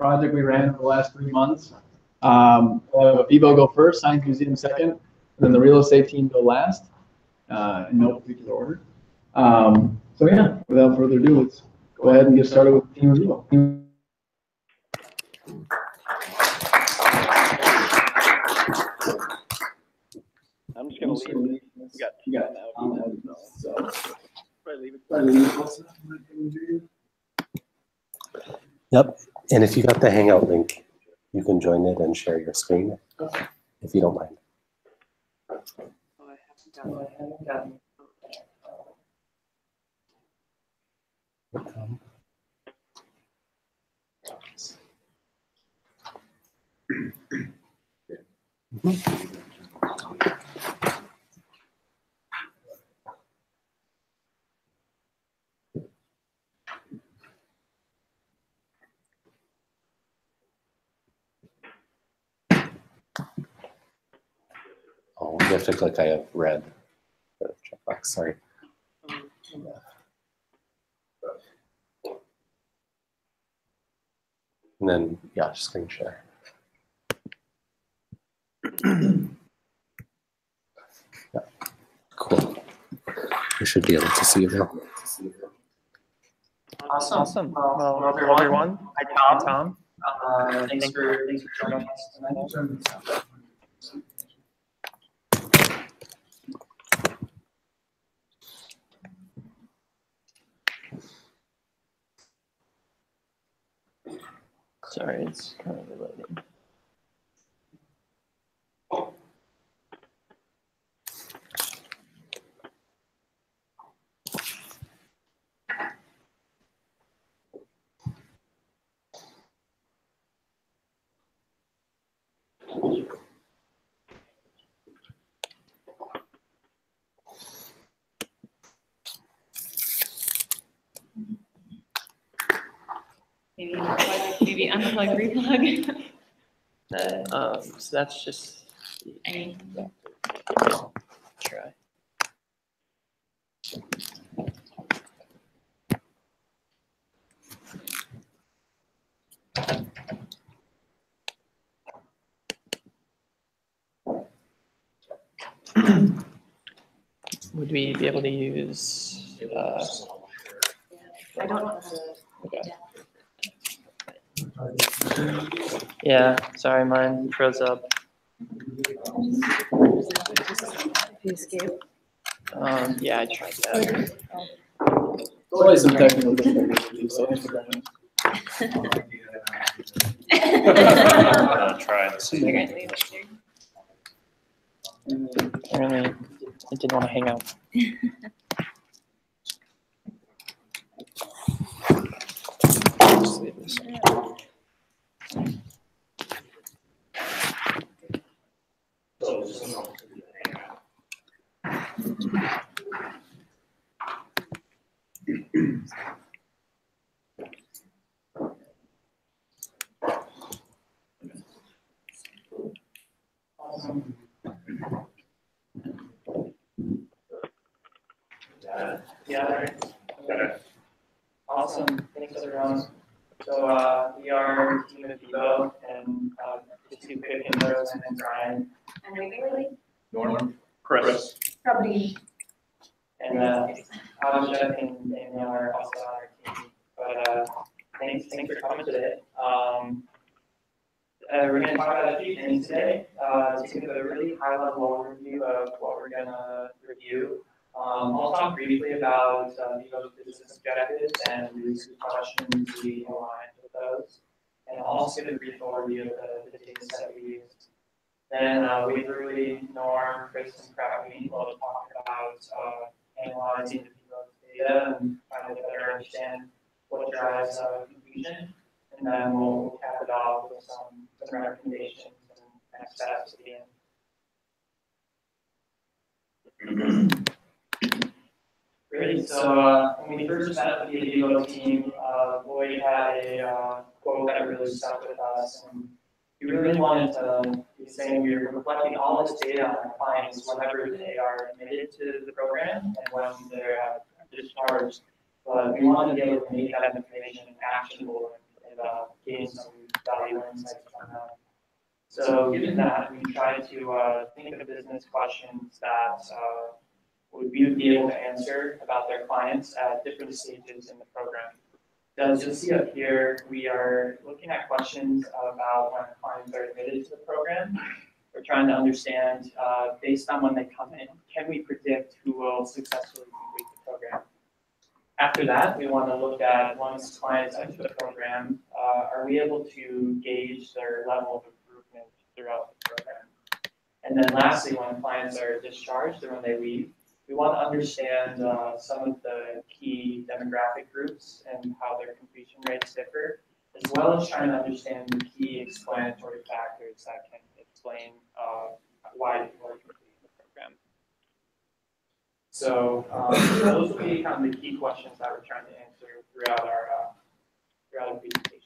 project we ran for the last 3 months. We'll have Vivo go first, Science Museum second, and then the real estate team go last, in no particular order. So yeah, without further ado, let's go ahead and get started with Team Vivo. I'm just gonna leave. You got so probably leave it. Yep, and if you got the Hangout link, you can join it and share your screen, if you don't mind. Oh, I haven't gotten Oh, you have to click I have red. Checkbox, sorry. And then, yeah, screen share. Yeah, cool. You should be able to see it now. Awesome. Well, hello everyone. Hi, Tom. Thanks for joining us tonight. Sorry, it's kind of related. Maybe unplug, replug. So that's just. I mean, Try. Would we be able to use? I don't know. Okay. Yeah, sorry, mine froze up. Escape. Yeah, I tried that. Always some technical difficulties, so thanks for that. I'm gonna try and see. Apparently, it didn't want to hang out. Just leave this. Awesome. Yeah. Okay. Awesome. Thanks, everyone. So we are Team of Vivo, and just two quick intros. My name's Ryan. And regularly, Norm, Chris. probably. And Abhishek and Amy are also on our team. But thanks for coming today. We're going to talk about a few things today. To give a really high-level overview of what we're going to review. I'll talk briefly about Vivo's business objectives and release questions we aligned with those. And I'll also give a brief overview of the data set we used. Then Waverly, Norm, Chris, and Crowley will talk about analyzing the Vivo's data and trying to better understand what drives confusion. And then we'll cap it off with some recommendations and next steps at the end. Great. So when we first met with the Vivo team, Lloyd had a quote that really stuck with us, and we really wanted to be saying we were reflecting all this data on our clients whenever they are admitted to the program and when they're discharged. But we wanted to be able to make that information actionable and gain some insights from that. So given that, we try to think of business questions that we would be able to answer about their clients at different stages in the program. As you'll see up here, we are looking at questions about when clients are admitted to the program. We're trying to understand, based on when they come in, can we predict who will successfully complete the program? After that, we want to look at once clients enter the program, are we able to gauge their level of improvement throughout the program? And then lastly, when clients are discharged or when they leave, we want to understand some of the key demographic groups and how their completion rates differ, as well as trying to understand the key explanatory factors that can explain why people are completing the program. So those will be kind of the key questions that we're trying to answer throughout our presentation.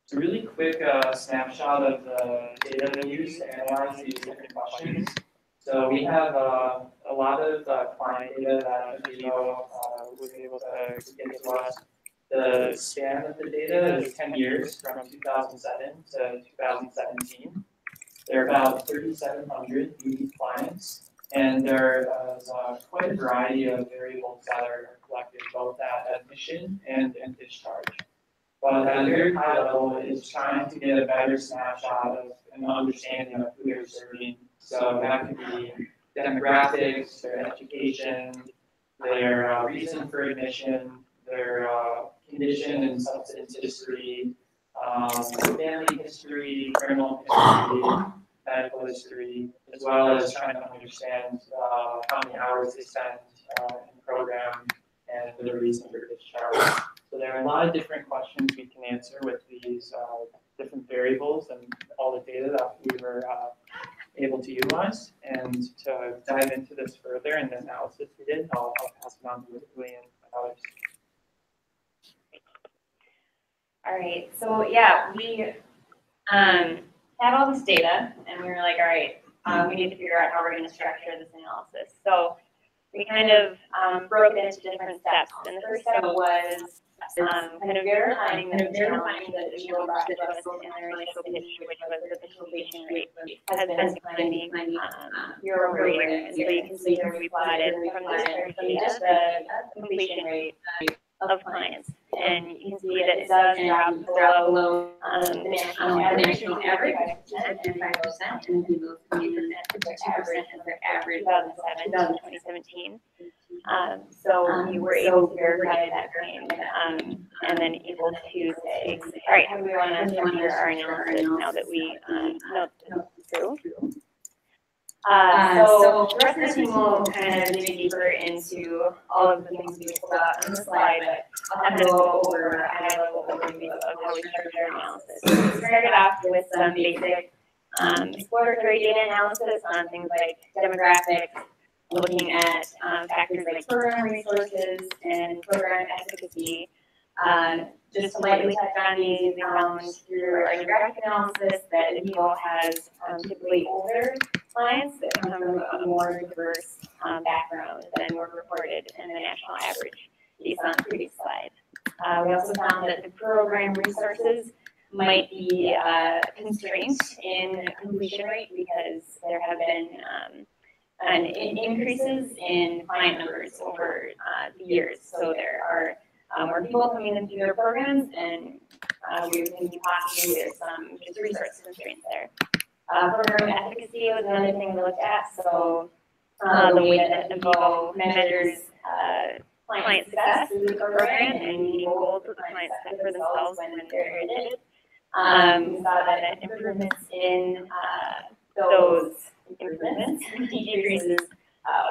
So really quick snapshot of the data we use to analyze these different questions. So we have a lot of client data that Vivo was able to get to us. The span of the data is 10 years from 2007 to 2017. There are about 3,700 unique clients, and there is quite a variety of variables that are collected both at admission and discharge. But at a very high level, it's trying to get a better snapshot of an understanding of who they're serving. So that could be demographics, their education, their reason for admission, their condition and substance history, family history, criminal history, medical history, as well as trying to understand how many hours they spend in the program and the reason for discharge. So there are a lot of different questions we can answer with these different variables and all the data that we were able to utilize. And to dive into this further and the analysis we did, I'll pass it on to William and others. All right, so yeah, we had all this data, and we were like, all right, we need to figure out how we're going to structure this analysis. So we kind of broke it into different steps. And the first step was kind of verifying the challenge that Vivo brought to us in their initial pitch, which was that the completion rate has been declining year over year. And so you can see here we plotted from this data the completion rate of clients. And you can see that it does drop below the national average, 5% and 5%, and Vivo's 2% of their average 2007 to 2017. So we were able to verify that claim and then able to say, all right, how do we want to structure our analysis now that we know this is true? So the rest of the team will kind of dig deeper into all of the things we pulled out on the slide, but I'll kind of go over a high-level overview of how we structure our analysis. So we started off with some basic exploratory data analysis on things like demographics, looking at factors like program resources and program efficacy. Just to lightly touch on these, we found through our demographic analysis that Vivo has typically older clients that come from a more diverse background than were reported in the national average, based on the previous slide. We also found that the program resources might be a constraint in completion rate because there have been increases in client numbers over the years. So there are more people coming into their programs, and we think possibly there's some just resource constraints there. Program efficacy was another thing we looked at. So the way that Vivo measures client success through the program and meeting goals that the clients set for themselves when they're admitted. We saw that improvements in those improvements decreases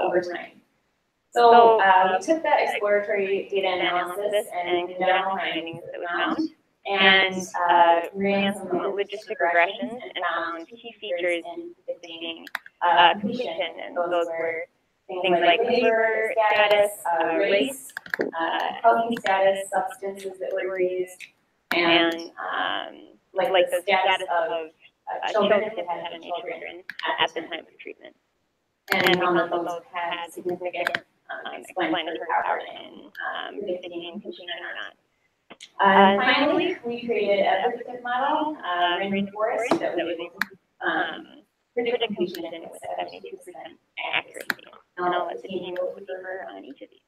over time. So we took that exploratory data analysis and general findings that we found and ran some logistic regressions and found key features in predicting completion. And those were things like labor status, race, healthy status, substances that were used, and like the status of children if had any children at the time of treatment. And we found that those had significant explanatory power in predicting completion or not. And finally, we created a predictive model, rainforest, that was able to predict completion with 72% accuracy. And I'll let the team go deeper on each of these.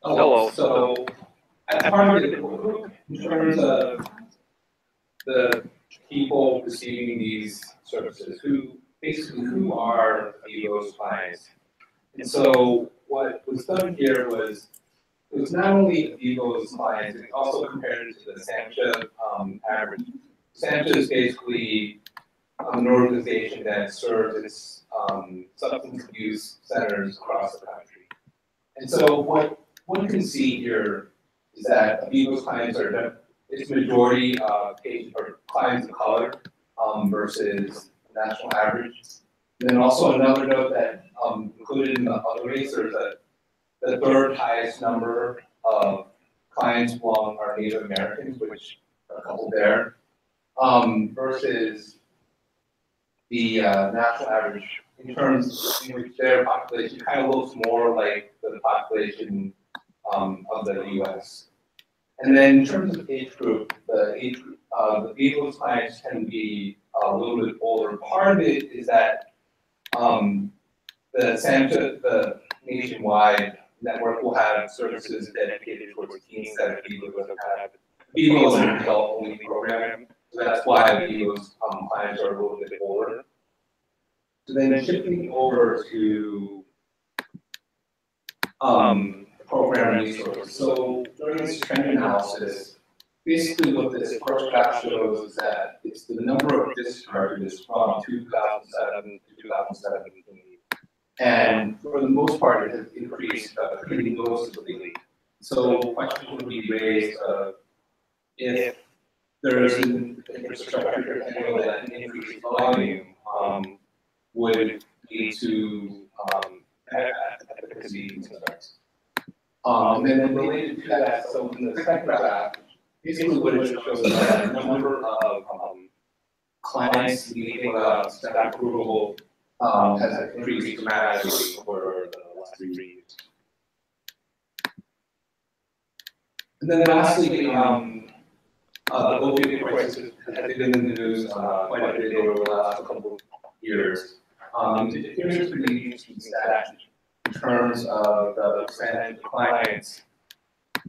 Hello. So, as part of the group, in terms of the people receiving these services, who are Vivo's clients? And so, what was done here was, it was not only Vivo's clients, it also compared it to the SAMHSA average. SAMHSA is basically an organization that serves its substance abuse centers across the country. And so what you can see here is that Vivo's clients are, its majority patient or clients of color versus national average. And then also another note that included in the other rates, there's the third highest number of clients among are Native Americans, which are a couple there, versus the national average in terms in which their population kind of looks more like the population of the U.S. And then in terms of age group, the Vivo's clients tend to be a little bit older. Part of it is that the SAMHSA, the nationwide network, will have services dedicated towards teens that Vivo doesn't have. Vivo is an adult-only program, so that's why Vivo's clients are a little bit older. So then shifting over to program resources. So during this trend analysis, basically what this first graph shows is that it's the number of discharges from 2007 to 2017. And for the most part, it has increased pretty noticeably. So questions would be raised if there is an infrastructure to handle that increased volume, would lead to efficacy concerns. And then related to that, so in the second graph, basically what it shows is that the number of clients leaving staff approval has increased dramatically over the last 3 years. And then lastly, the opioid crisis has been in the news quite a bit over the last couple of years. Here's pretty interesting stat in terms of the percentage of clients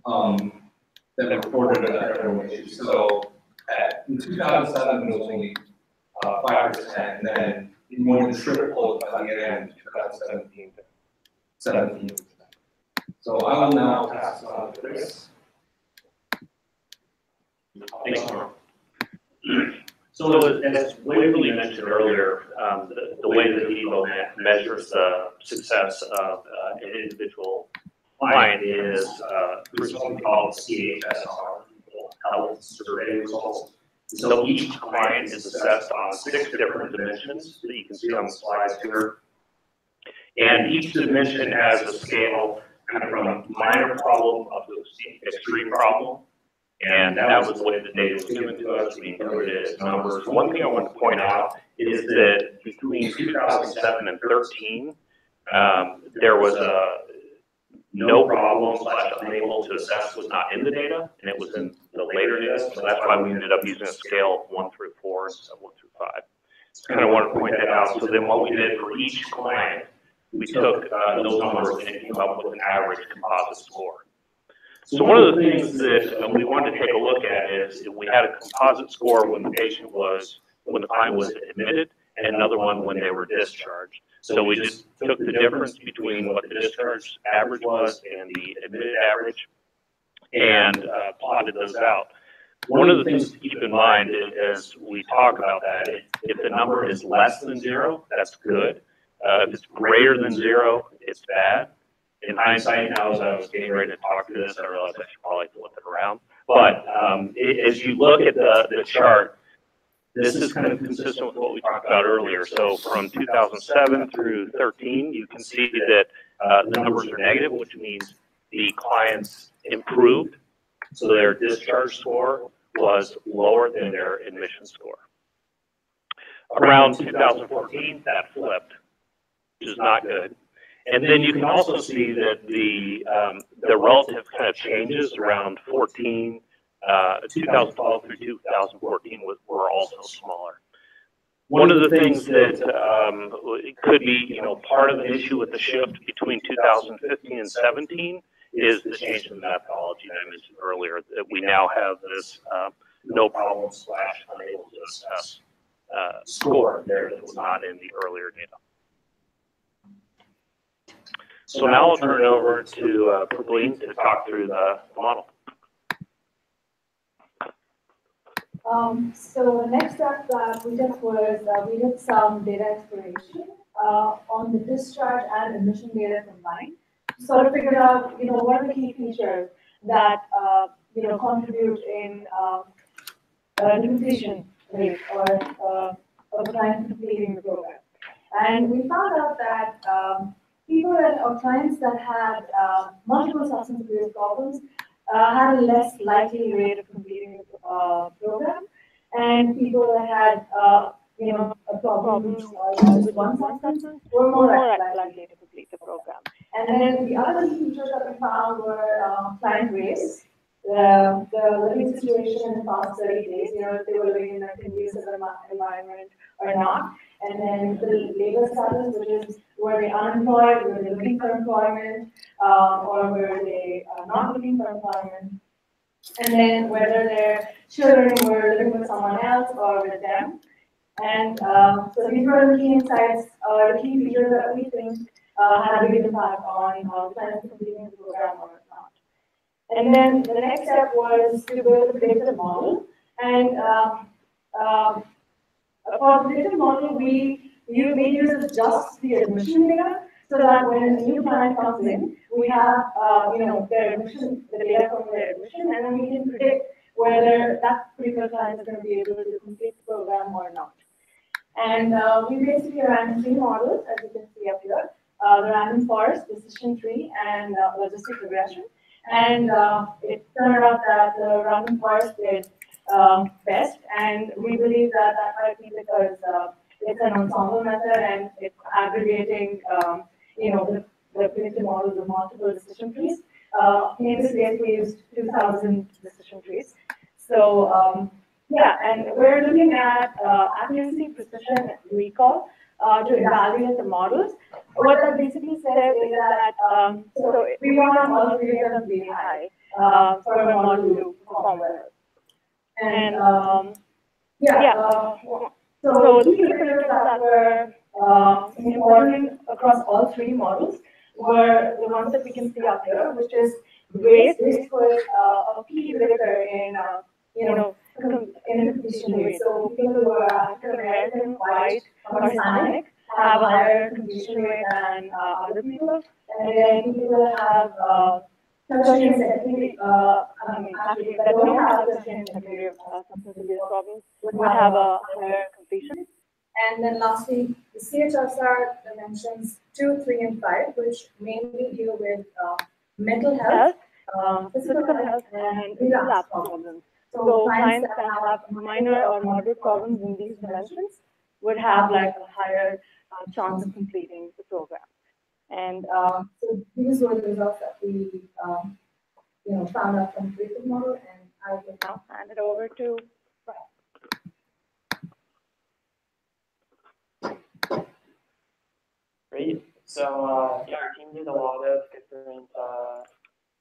that reported a heroin issue. So in 2007, it was only 5%, and then it more than tripled by the end of 2017. So I will now pass it on to Chris. Thanks, Norm. So as Waverly mentioned earlier, the way that Vivo measures the success of an individual client is through something called CHSR, Health Survey Results. So each client is assessed on 6 different dimensions that you can see on the slides here. And each dimension has a scale kind of from minor problem up to extreme problem. And that was the way the data was given to us. We included it as numbers. One thing I want to point out is that between 2007 and 13, there was no problem / unable to assess was not in the data, and it was in the later data. So that's why we ended up using a scale of 1 through 4 instead of 1 through 5. So kind of want to point that out. So then what we did for each client, we took those numbers and came up with an average composite score. So one of the things that we wanted to take a look at is if we had a composite score when the client was admitted, and another one when they were discharged. So we just took the difference between what the discharge average was and the admitted average and plotted those out. One of the things to keep in mind as we talk about that, if the number is less than 0, that's good. If it's greater than 0, it's bad. In hindsight, now as I was getting ready to talk to this, I realized I should probably flip it around. But as you look at the chart, this is kind of consistent with what we talked about earlier. So from 2007 through 13, you can see that the numbers are negative, which means the clients improved. So their discharge score was lower than their admission score. Around 2014, that flipped, which is not good. And then you can also see that the relative kind of changes around 2012 through 2014 were also smaller. One of the things that could be, part of an issue with the shift between 2015 and 17 is the change in methodology that I mentioned earlier, that we now have this no problem / unable to assess score there that was not in the earlier data. So now I'll turn it over to Prableen to talk through the model. So the next step that we did was we did some data exploration on the discharge and admission data combined. Sort of figured out, what are the key features that contribute in the completion rate or of the client completing the program. And we found out that people or clients that had multiple substance abuse problems had a less likely rate of completing the program, and people that had problems with one substance were more likely to complete the program. And then the other features that we found were client race, the living situation in the past 30 days, if they were living in a conducive environment or not, and then the labor status, which is were they unemployed, were they looking for employment, or were they not looking for employment, and then whether their children were living with someone else or with them. And so these were the key insights, the key features that we think had a big impact on how clients completing the program or not. And then the next step was to build a predictive model. And for the predictive model, we made use of just the admission data, so that when a new client comes in, we have their admission, the data from their admission, and then we can predict whether that particular client is going to be able to complete the program or not. And we basically ran 3 models, as you can see up here: the random forest, decision tree, and logistic regression. And it turned out that the random forest did best, and we believe that might be because it's an ensemble method and it's aggregating, the predictive models of multiple decision trees. In this case, we used 2,000 decision trees. So and we're looking at accuracy, precision, and recall to evaluate the models. What that basically says is that so we want all 3 of them to be high for a model to perform well. And so the key features that were important across all 3 models were the ones that we can see up here, which is race. Race was a key predictor in the completion rate. So people who are African American, white, or Hispanic have a higher completion rate than other people, and then people that have tertiary and secondary, actually that don't have tertiary and secondary substance abuse problems would have a higher completion. And then lastly, the CHSR dimensions 2, 3, and 5, which mainly deal with mental health, physical health, and relapse problems. So clients that have minor or moderate problems in these dimensions would have like a higher chance of completing the program. And so these were the results that we found out from the predictive model, and I will now hand it over to Brian. Great. So our team did a lot of different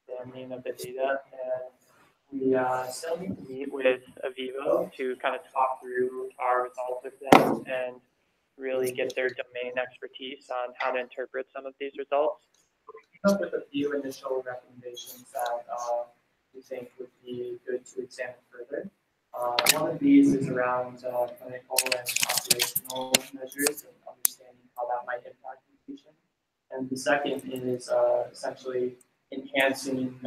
examining of the data, and we still need to meet with Avivo to kind of talk through our results with them and really get their domain expertise on how to interpret some of these results. We came up with a few initial recommendations that we think would be good to examine further. One of these is around clinical and operational measures and understanding how that might impact completion. And the second is essentially enhancing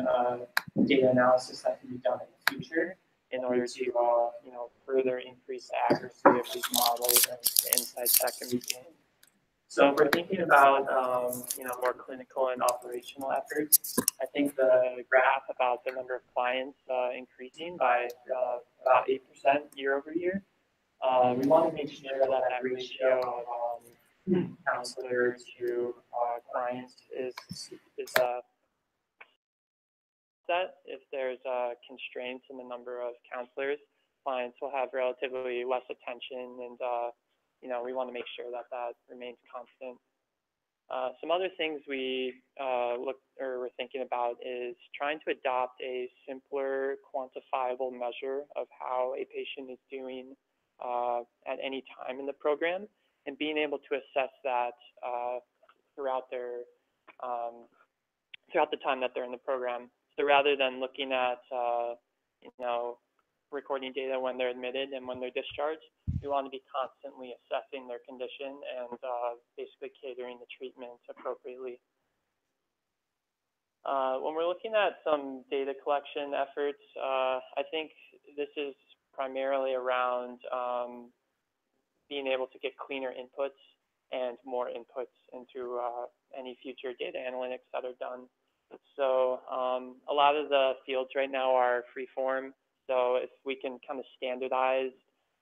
data analysis that can be done in the future in order to further increase the accuracy of these models and the insights that can be gained. So if we're thinking about more clinical and operational efforts, I think the graph about the number of clients increasing by about 8% year over year, we want to make sure that that ratio of counselor to clients is that if there's constraints in the number of counselors, clients will have relatively less attention, and we want to make sure that that remains constant. Some other things we we're thinking about is trying to adopt a simpler, quantifiable measure of how a patient is doing at any time in the program, and being able to assess that throughout the time that they're in the program. So rather than looking at recording data when they're admitted and when they're discharged, we want to be constantly assessing their condition and basically catering the treatment appropriately. When we're looking at some data collection efforts, I think this is primarily around being able to get cleaner inputs and more inputs into any future data analytics that are done. So a lot of the fields right now are free form. So if we can kind of standardize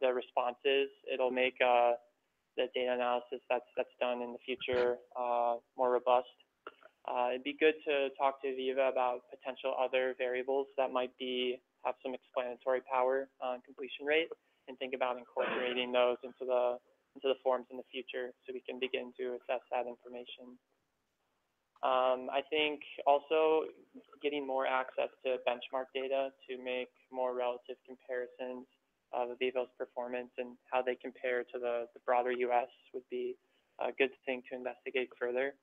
the responses, it'll make the data analysis that's done in the future more robust. It'd be good to talk to Viva about potential other variables that might have some explanatory power on completion rate, and think about incorporating those into the forms in the future so we can begin to assess that information. I think also getting more access to benchmark data to make more relative comparisons of Vivo's performance and how they compare to the broader US would be a good thing to investigate further.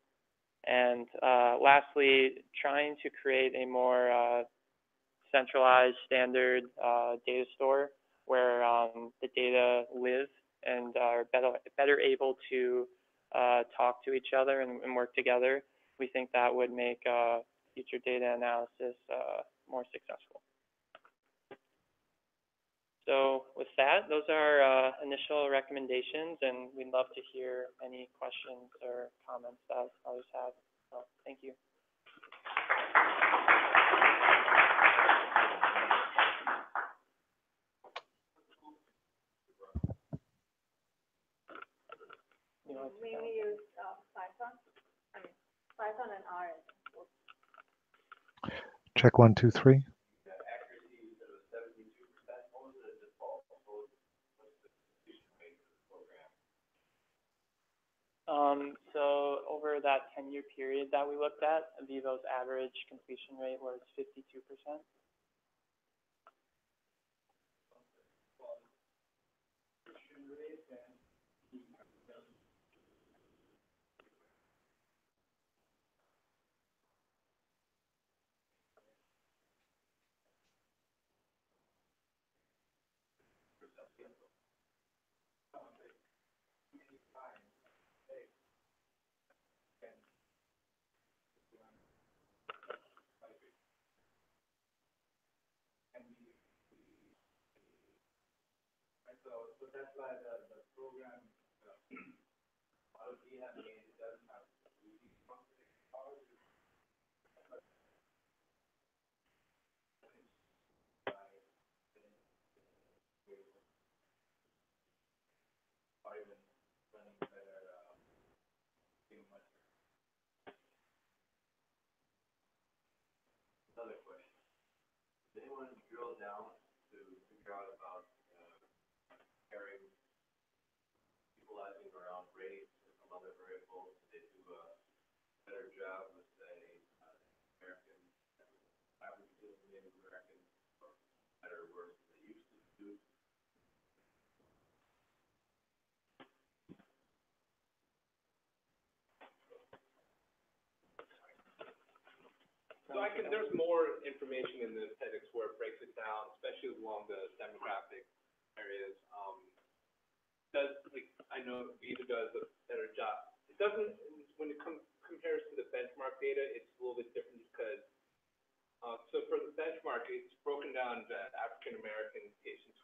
And lastly, trying to create a more centralized standard data store where the data live and are better able to talk to each other and work together. We think that would make future data analysis more successful. So with that, those are initial recommendations, and we'd love to hear any questions or comments that others have. So thank you. Mainly use Python and R. Check 1, 2, 3. So over that 10-year period that we looked at, Vivo's average completion rate was 52%. So that's why the program policy has made it doesn't have Another question. Does anyone drill down to figure out about comparing, equalizing around race or some other variables? Did they do a better job with, say, American, average Native American, or better or worse than they used to do? So there's more information in the appendix where it breaks it down, especially along the demographic areas. I know Viva does a better job. It doesn't, when it compares to the benchmark data, it's a little bit different because, so for the benchmark, it's broken down to African American patients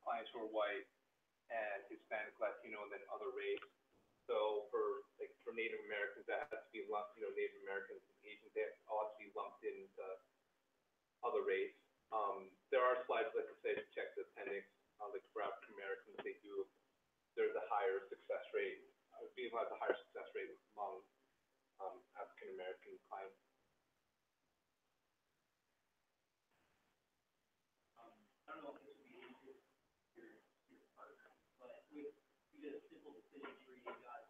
clients who are white, and Hispanic, Latino, and then other race. So for Native Americans, that has to be lumped, Native Americans and Asians, they all have to be lumped into other race. There are slides, like I said, to check the appendix, like for African Americans, there's a higher success rate. Vivo has a higher success rate among African American clients. I don't know if this would be easier your partner, but we did a simple decision tree, you got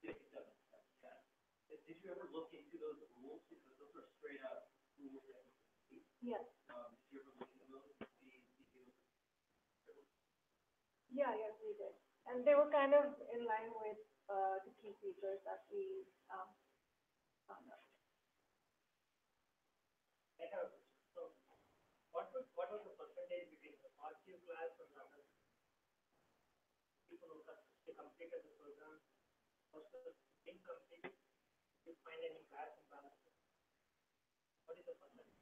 67. Did you ever look into those rules? Because those are straight up rules that we see. Yes. Did you ever look into those? Yeah, yes, we did. And they were kind of in line with the key features that we found out. So what was the percentage between the RQ class and the other people who completed the program versus incomplete? Did you find any class imbalances? What is the percentage?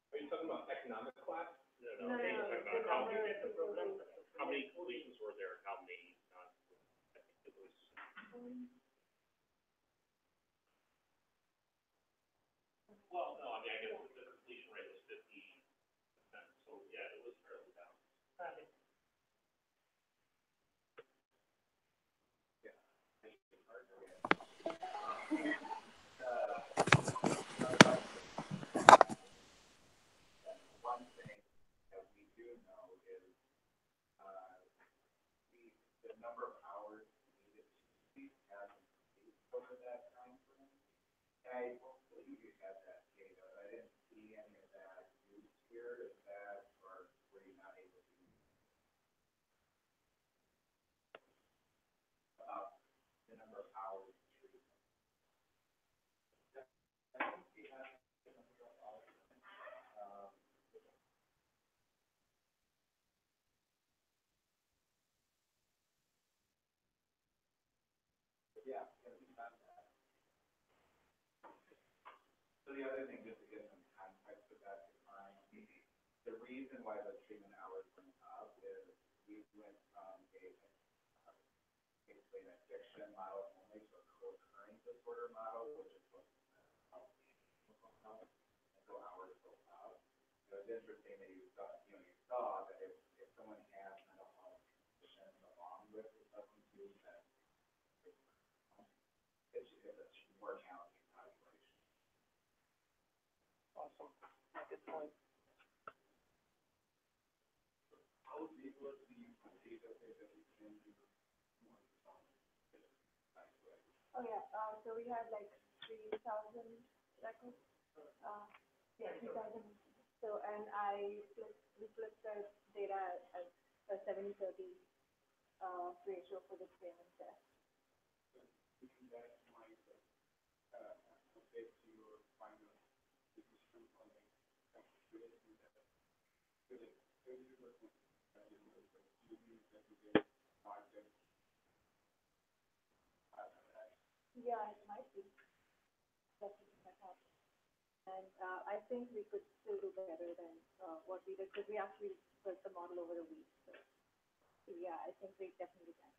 Are you talking about economic class? No, They talk the about how number many, of people who- how many completions were there, how many, I think it was. Well, no, I mean, I guess the completion rate was 50%, so yeah, it was fairly balanced. One thing that we do know is, the number of hours needed to complete has increased over that time frame. And I believe you had that data, but I didn't see any of that used here. Is that, or were you not able to use the number of hours treated? I think we have the number of hours. Yeah, we found that. So the other thing, just to get some context of that decline, the reason why the treatment hours went up is we went from basically an addiction model only to a co-occurring disorder model, which is what and so hours go up. So it's interesting that you saw that if someone has mental health conditions along with the substance use, then it's a more challenging population. Awesome. Good point. How vigorous do you perceive that we can do more? Oh, yeah, so we had like 3,000 records. Yeah, 3,000. So, and we flipped the data as a 70-30 ratio for the payment test. Yeah, it might be. And I think we could still do better than what we did, because we actually built the model over a week. So yeah, I think we definitely can.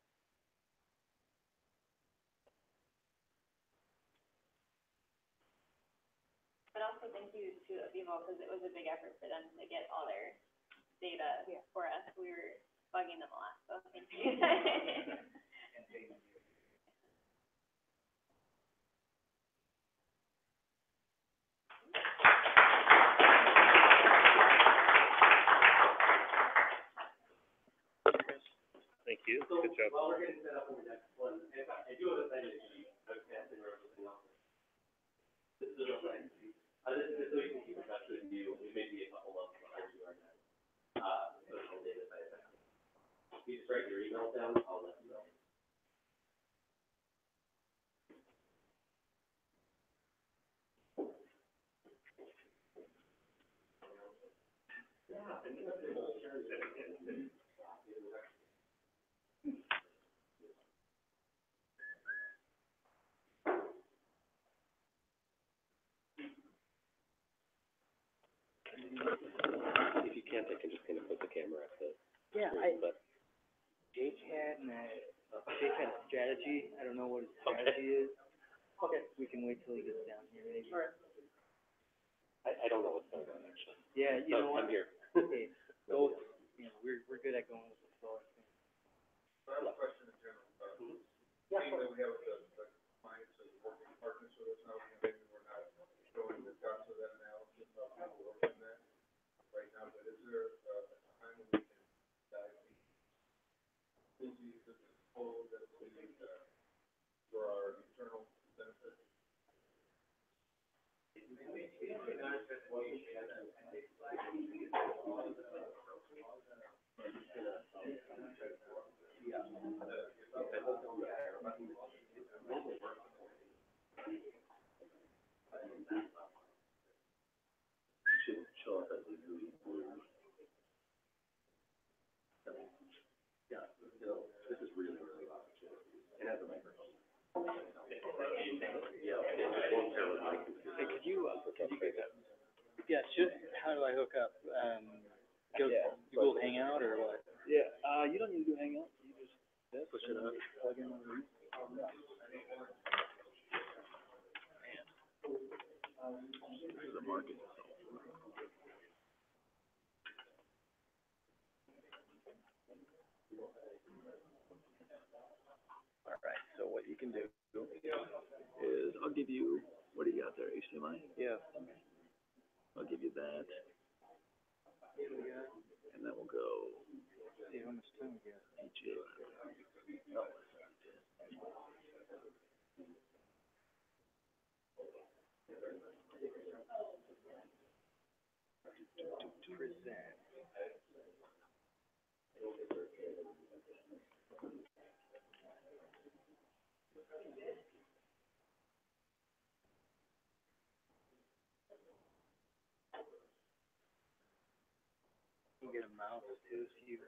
But also thank you to Vivo, because it was a big effort for them to get all their data for us. We were bugging them a lot, so thank you. And thank you. Thank you, So good job. while we're getting set up for the next one, I do have a sign sheet, okay, or everything else. This is a sign sheet. This is so you can keep in touch with you. We may be a couple months behind you right now. Social data site. You just write your email down, I'll let you know. Yeah, and If you can't, I can just kind of put the camera at the screen, but. Jake had a strategy. I don't know what his strategy is. Okay. We can wait till he gets down here, maybe. All right. I don't know what's going on, actually. Yeah, you know what? I'm here. Okay, go, we're good at going with the flow. I have a question in general. Being that we have the clients and working partners with us now, maybe we're not showing the guts of that analysis of how we're working that right now, but is there a time when we can dive into the code that we need for our internal benefit? Show up as a new yeah, this is really, really loud. It has a microphone. Yeah, Hey, could you yeah, how do I hook up? Go Google Hangout or what? Yeah, you don't need to do Hangout. You just Push it up. plug in the market. All right, so what you can do is I'll give you, what do you got there, HDMI? Yeah. I'll give you that. And then we'll go. See how much time we got. Present. You get a mouse too, so you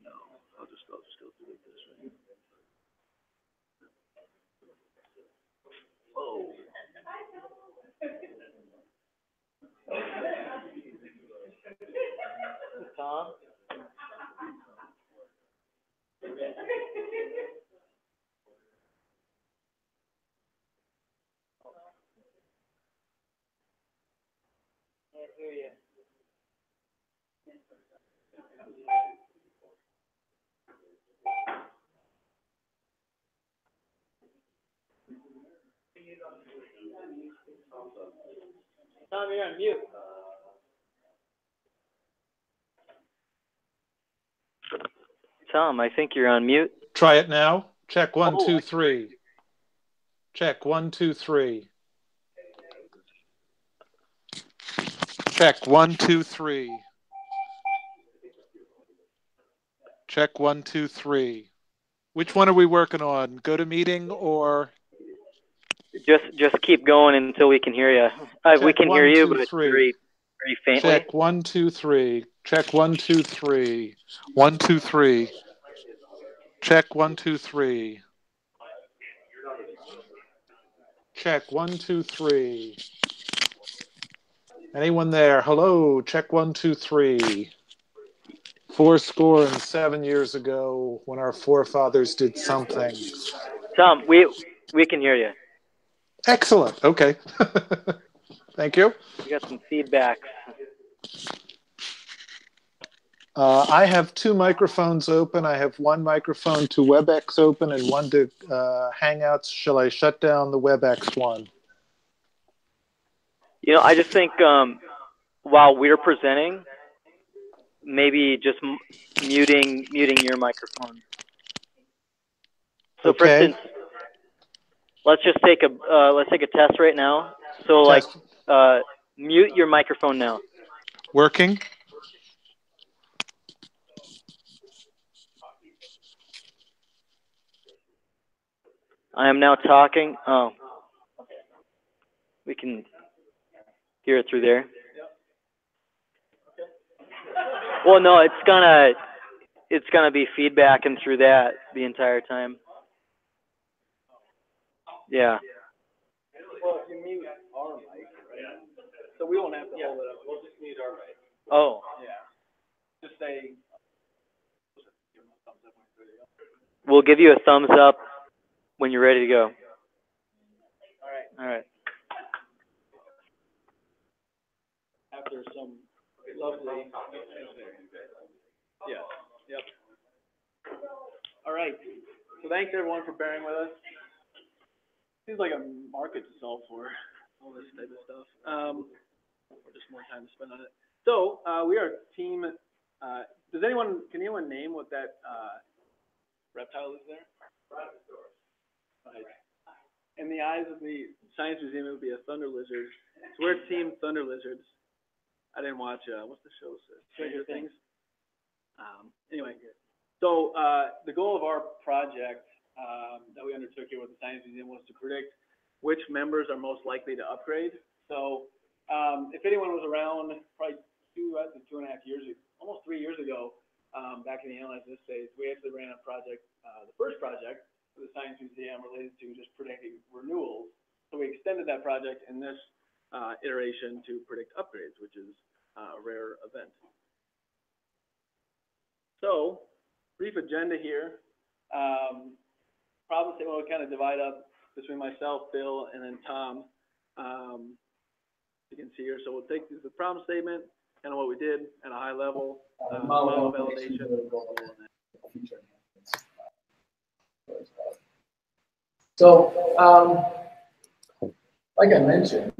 no, I'll just go through this right. Whoa. Tom? Can't hear you. Tom, you're on mute. Tom, I think you're on mute. Try it now. Check 1, 2, 3. Check 1, 2, 3. Check 1, 2, 3. Check 1, 2, 3. Which one are we working on? Go to meeting or? Just keep going until we can hear you. We can hear you, but it's very faintly. Check 1, 2, 3. Check 1, 2, 3. 1, 2, 3. Check 1, 2, 3. Check 1, 2, 3. Anyone there? Hello. Check 1, 2, 3. 77 years ago, when our forefathers did something. Tom, we can hear you. Excellent. Okay. Thank you. We got some feedback. I have two microphones open. I have one microphone to WebEx open and one to Hangouts. Shall I shut down the WebEx one? You know, I just think while we're presenting, maybe just muting your microphone. So, for instance, let's just take a test right now. So, test. Mute your microphone now. Working. I am now talking. Oh, we can hear it through there. Well, no, it's gonna be feedbacking through that the entire time. Yeah. Well, if you mute our mic, right? So we won't have to hold it up. We'll just mute our mic. Oh. Yeah. Just say. We'll give you a thumbs up when you're ready to go. All right. All right. After some lovely. Yeah. Yep. All right. So thanks everyone for bearing with us. Seems like a market to solve for all this type of stuff. Or just more time to spend on it. So we are team. Can anyone name what that reptile is there? Brontosaurus. Right. In the eyes of the Science Museum, it would be a thunder lizard. So we're Team Thunder Lizards. I didn't watch, what's the show? Stranger Things? Anyway, so the goal of our project that we undertook here with the Science Museum was to predict which members are most likely to upgrade. So if anyone was around probably 2.5 years ago, almost 3 years ago, back in the Analyze This days, we actually ran a project, the first project for the Science Museum related to just predicting renewals. So we extended that project in this iteration to predict upgrades, which is a rare event. So, brief agenda here. Problem statement we'll kind of divide up between myself, Bill, and then Tom. You can see here. So we'll take the problem statement, kind of what we did at a high level, model validation. So, like I mentioned,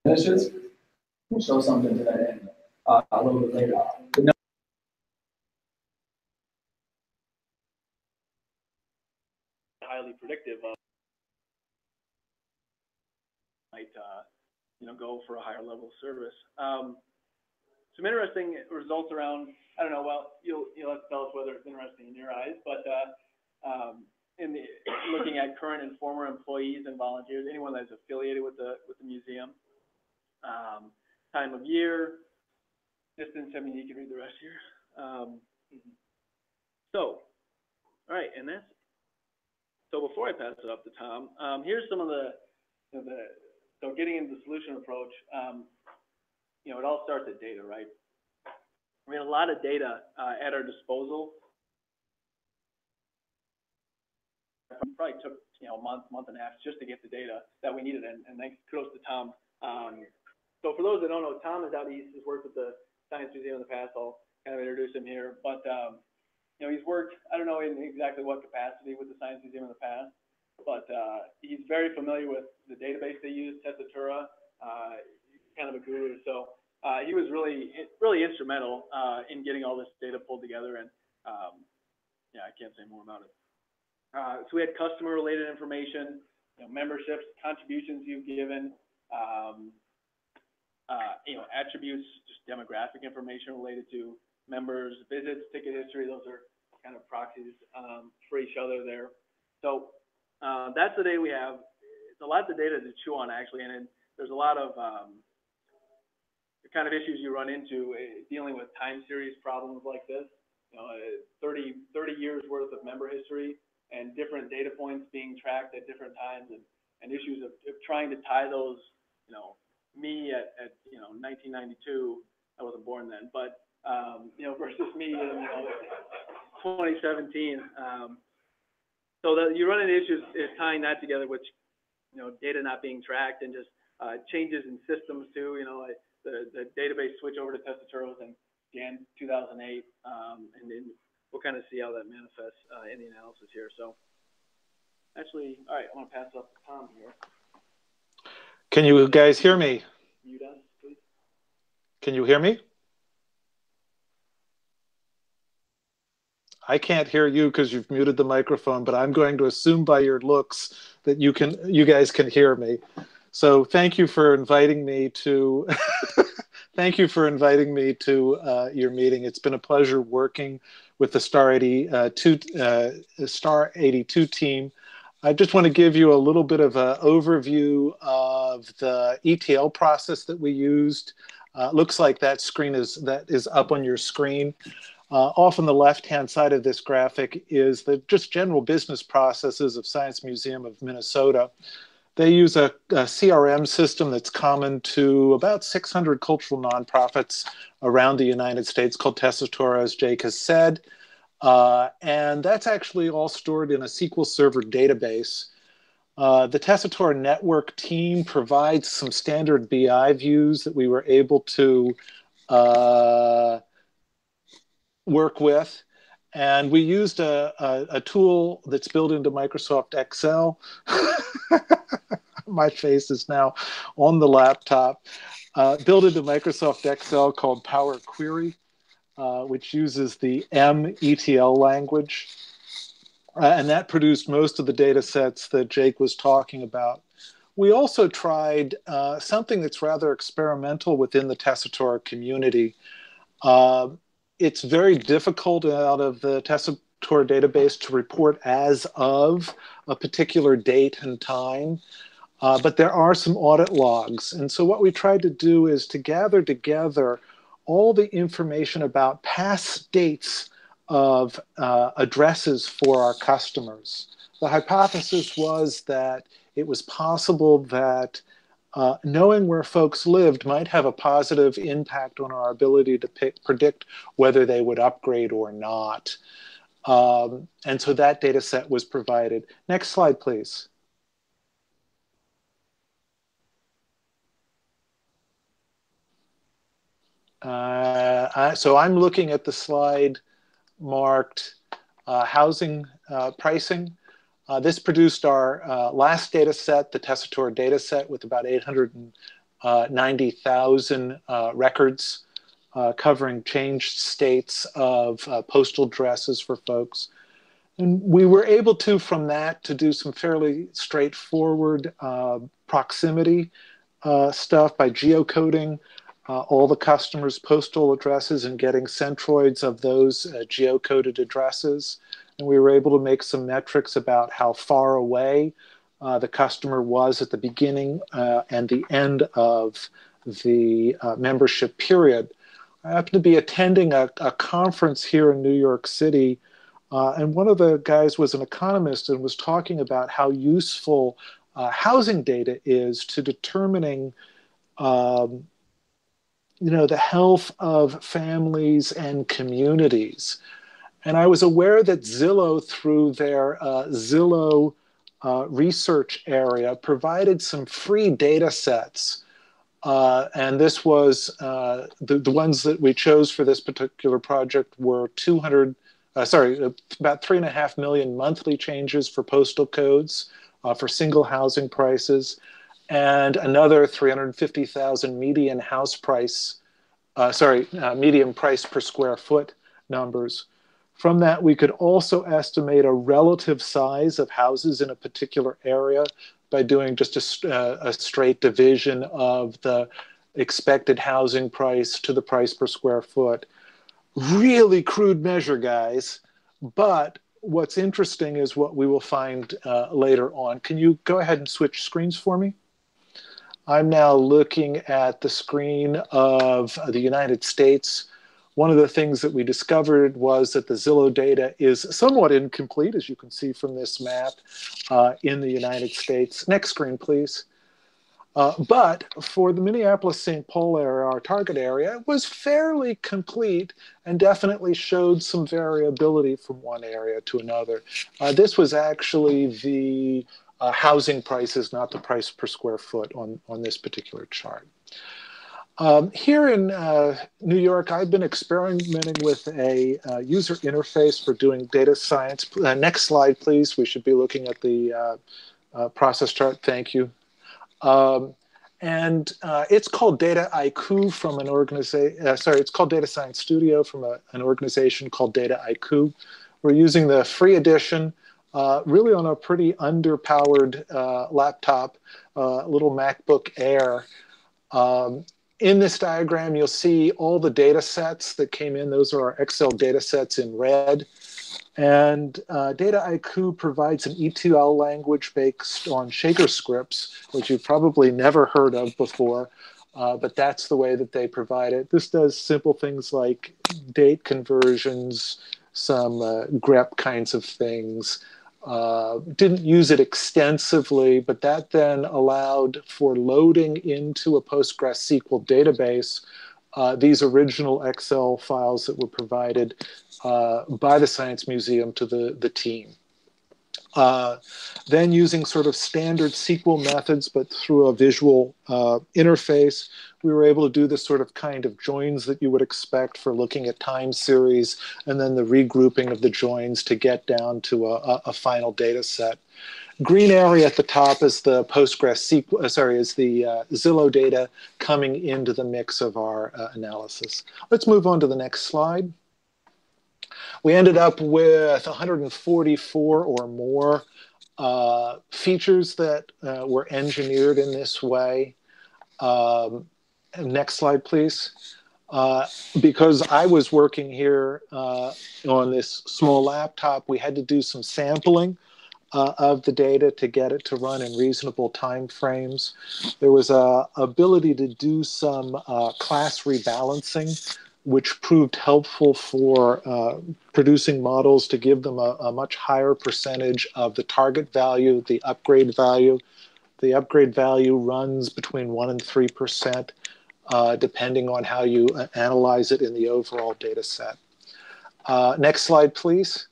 finishes, we'll show something to that end a little bit later. Highly predictive of might go for a higher level of service. Some interesting results around, I don't know, well, you'll have to tell us whether it's interesting in your eyes, but looking at current and former employees and volunteers, anyone that's affiliated with the museum, time of year, distance, I mean, you can read the rest here. So, all right, and that's, so before I pass it up to Tom, here's some of so getting into the solution approach, it all starts at data, right? We had a lot of data at our disposal. It probably took, a month and a half just to get the data that we needed, and thanks, kudos to Tom. So for those that don't know, Tom is out east, has worked with the Science Museum in the past. I'll kind of introduce him here, but he's worked, I don't know in exactly what capacity with the Science Museum in the past, but he's very familiar with the database they use, Tessitura, kind of a guru. So he was really instrumental in getting all this data pulled together, and yeah, I can't say more about it. So we had customer-related information, memberships, contributions you've given, attributes, just demographic information related to members, visits, ticket history. Those are kind of proxies for each other there. So that's the data we have. It's a lot of data to chew on, actually, and there's a lot of the kind of issues you run into dealing with time series problems like this. 30 years worth of member history and different data points being tracked at different times, and issues of trying to tie those, me at 1992. I wasn't born then, but versus me in 2017. So that you run into issues is tying that together with data not being tracked and just changes in systems too. Like the database switch over to Testatura in Jan 2008, and then we'll kind of see how that manifests in the analysis here. So actually, all right, I want to pass it up to Tom here. Can you guys hear me? You done, please? Can you hear me? I can't hear you because you've muted the microphone, but I'm going to assume by your looks that you guys can hear me. So thank you for inviting me to thank you for inviting me to your meeting. It's been a pleasure working with the StarEightyTwo team. I just want to give you a little bit of an overview of the ETL process that we used. Looks like that is up on your screen. Off on the left-hand side of this graphic is the just general business processes of Science Museum of Minnesota. They use a CRM system that's common to about 600 cultural nonprofits around the United States called Testatura, as Jake has said. And that's actually all stored in a SQL Server database. The Testatura network team provides some standard BI views that we were able to work with. And we used a tool that's built into Microsoft Excel. My face is now on the laptop. Built into Microsoft Excel called Power Query, which uses the M ETL language. And that produced most of the data sets that Jake was talking about. We also tried something that's rather experimental within the Testatura community. It's very difficult out of the Testatura database to report as of a particular date and time, but there are some audit logs. And so what we tried to do is to gather together all the information about past dates of addresses for our customers. The hypothesis was that it was possible that knowing where folks lived might have a positive impact on our ability to predict whether they would upgrade or not. And so that data set was provided. Next slide, please. So I'm looking at the slide marked housing pricing. This produced our last data set, the Testatura data set, with about 890,000 records covering changed states of postal addresses for folks. And we were able to, from that, to do some fairly straightforward proximity stuff by geocoding all the customers' postal addresses and getting centroids of those geocoded addresses. And we were able to make some metrics about how far away the customer was at the beginning and the end of the membership period. I happened to be attending a conference here in New York City, and one of the guys was an economist and was talking about how useful housing data is to determining the health of families and communities. And I was aware that Zillow, through their Zillow research area, provided some free data sets. And this was, the ones that we chose for this particular project were about 3.5 million monthly changes for postal codes for single housing prices, and another 350,000 median house price, median price per square foot numbers. From that, we could also estimate a relative size of houses in a particular area by doing just a straight division of the expected housing price to the price per square foot. Really crude measure, guys. But what's interesting is what we will find later on. Can you go ahead and switch screens for me? I'm now looking at the screen of the United States. One of the things that we discovered was that the Zillow data is somewhat incomplete, as you can see from this map, in the United States. Next screen, please. But for the Minneapolis-St. Paul area, our target area, it was fairly complete and definitely showed some variability from one area to another. This was actually the housing prices, not the price per square foot on this particular chart. Here in New York, I've been experimenting with a user interface for doing data science. Next slide, please. We should be looking at the process chart. Thank you. It's called StarEightyTwo from an organization, it's called Data Science Studio from an organization called StarEightyTwo. We're using the free edition, really on a pretty underpowered laptop, little MacBook Air. In this diagram, you'll see all the data sets that came in. Those are our Excel data sets in red. And StarEightyTwo provides an ETL language based on Shaker scripts, which you've probably never heard of before, but that's the way that they provide it. This does simple things like date conversions, some grep kinds of things. Didn't use it extensively, but that then allowed for loading into a PostgreSQL database these original Excel files that were provided by the Science Museum to the team. Then using sort of standard SQL methods, but through a visual interface, we were able to do this sort of kind of joins that you would expect for looking at time series, and then the regrouping of the joins to get down to a final data set. Green area at the top is the PostgreSQL, is the Zillow data coming into the mix of our analysis. Let's move on to the next slide. We ended up with 144 or more features that were engineered in this way. Next slide, please. Because I was working here on this small laptop, we had to do some sampling of the data to get it to run in reasonable time frames. There was a ability to do some class rebalancing, which proved helpful for producing models to give them a much higher percentage of the target value, the upgrade value. The upgrade value runs between 1% and 3%, depending on how you analyze it in the overall data set. Next slide, please.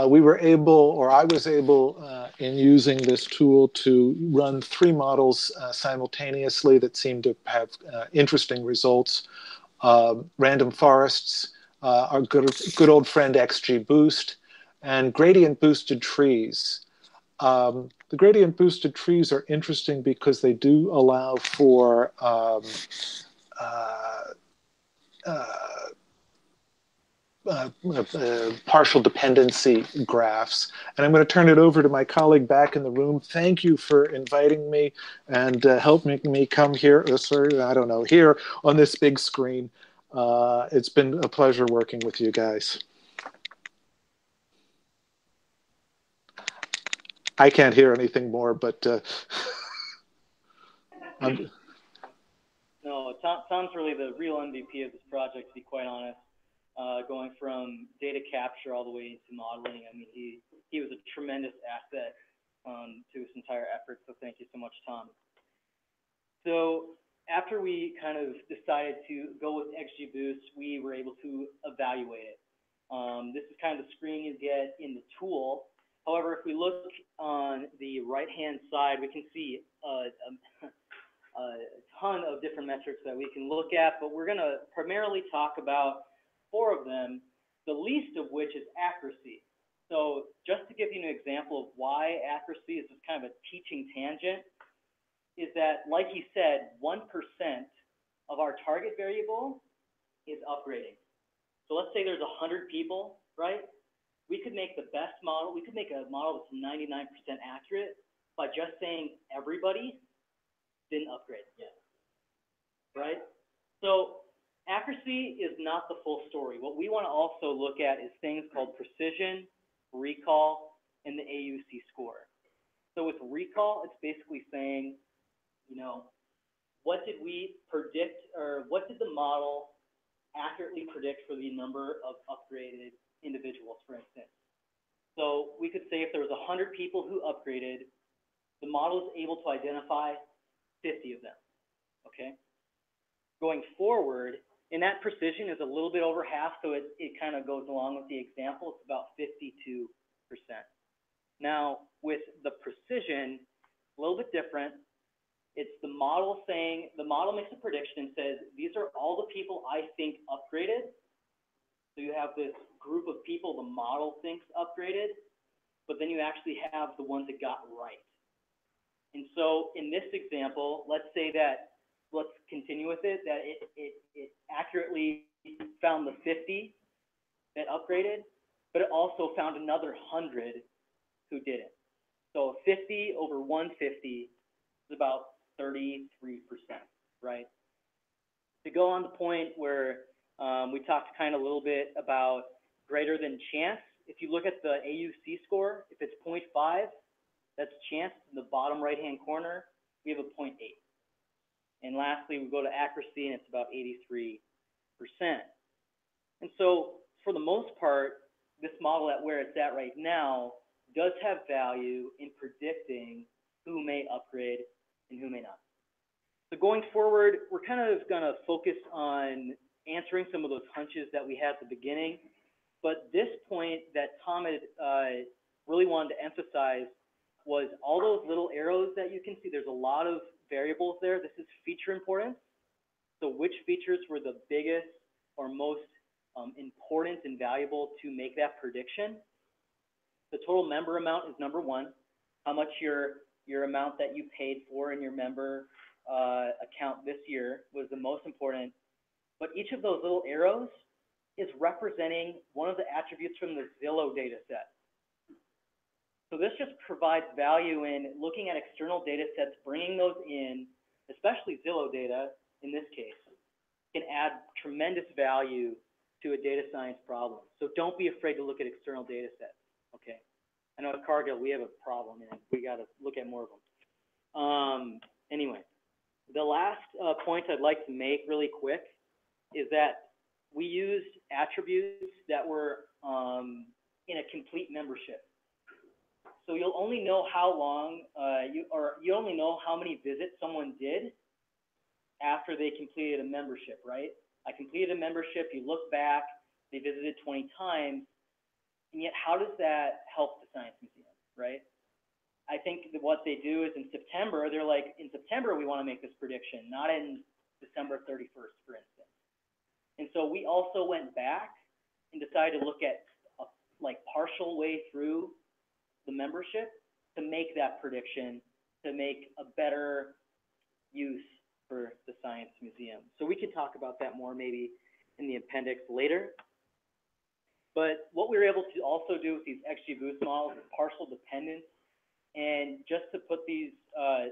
We were able, or I was able, in using this tool to run 3 models simultaneously that seemed to have interesting results. Random forests, our good old friend XGBoost, and gradient boosted trees. The gradient boosted trees are interesting because they do allow for partial dependency graphs. And I'm going to turn it over to my colleague back in the room. Thank you for inviting me and helping me come here, here on this big screen. It's been a pleasure working with you guys. I can't hear anything more, but No, Tom's really the real MVP of this project, to be quite honest. Going from data capture all the way into modeling. I mean, he was a tremendous asset to this entire effort, so thank you so much, Tom. So after we kind of decided to go with XGBoost, we were able to evaluate it. This is kind of the screen you get in the tool. However, if we look on the right-hand side, we can see a ton of different metrics that we can look at, but we're going to primarily talk about 4 of them, the least of which is accuracy. So just to give you an example of why accuracy is just kind of a teaching tangent, is that, like he said, 1% of our target variable is upgrading. So let's say there's 100 people, right? We could make the best model. We could make a model that's 99% accurate by just saying everybody didn't upgrade yet, right? So accuracy is not the full story. What we want to also look at is things called precision, recall, and the AUC score. So with recall, it's basically saying, what did we predict, or what did the model accurately predict for the number of upgraded individuals, for instance? So we could say if there was 100 people who upgraded, the model is able to identify 50 of them, okay? Going forward, and that precision is a little bit over half, so it kind of goes along with the example. It's about 52%. Now, with the precision, a little bit different. It's the model saying, the model makes a prediction and says, these are all the people I think upgraded. So you have this group of people the model thinks upgraded, but then you actually have the ones that got right. And so in this example, let's say that, let's continue with it, that it accurately found the 50 that upgraded, but it also found another 100 who didn't. So 50 over 150 is about 33%, right? To go on the point where we talked kind of a little bit about greater than chance, if you look at the AUC score, if it's 0.5, that's chance. In the bottom right-hand corner, we have a 0.8. And lastly, we go to accuracy, and it's about 83%. And so for the most part, this model at where it's at right now does have value in predicting who may upgrade and who may not. So going forward, we're kind of going to focus on answering some of those hunches that we had at the beginning. But this point that Tom had really wanted to emphasize was all those little arrows that you can see. There's a lot of variables there. This is feature importance. So which features were the biggest or most important and valuable to make that prediction? The total member amount is number one. How much your amount that you paid for in your member account this year was the most important. But each of those little arrows is representing one of the attributes from the Zillow data set. So this just provides value in looking at external data sets, bringing those in, especially Zillow data in this case, can add tremendous value to a data science problem. So don't be afraid to look at external data sets, okay? I know at Cargill we have a problem and we got to look at more of them. Anyway, the last point I'd like to make really quick is that we used attributes that were in a complete membership. So you'll only know how long, you only know how many visits someone did after they completed a membership, right? I completed a membership, you look back, they visited 20 times, and yet how does that help the Science Museum, right? I think that what they do is in September, they're like, in September we want to make this prediction, not in December 31st, for instance. And so we also went back and decided to look at a partial way through the membership to make that prediction, to make a better use for the Science Museum. So we could talk about that more maybe in the appendix later. But what we were able to also do with these XGBoost models is partial dependence. And just to put these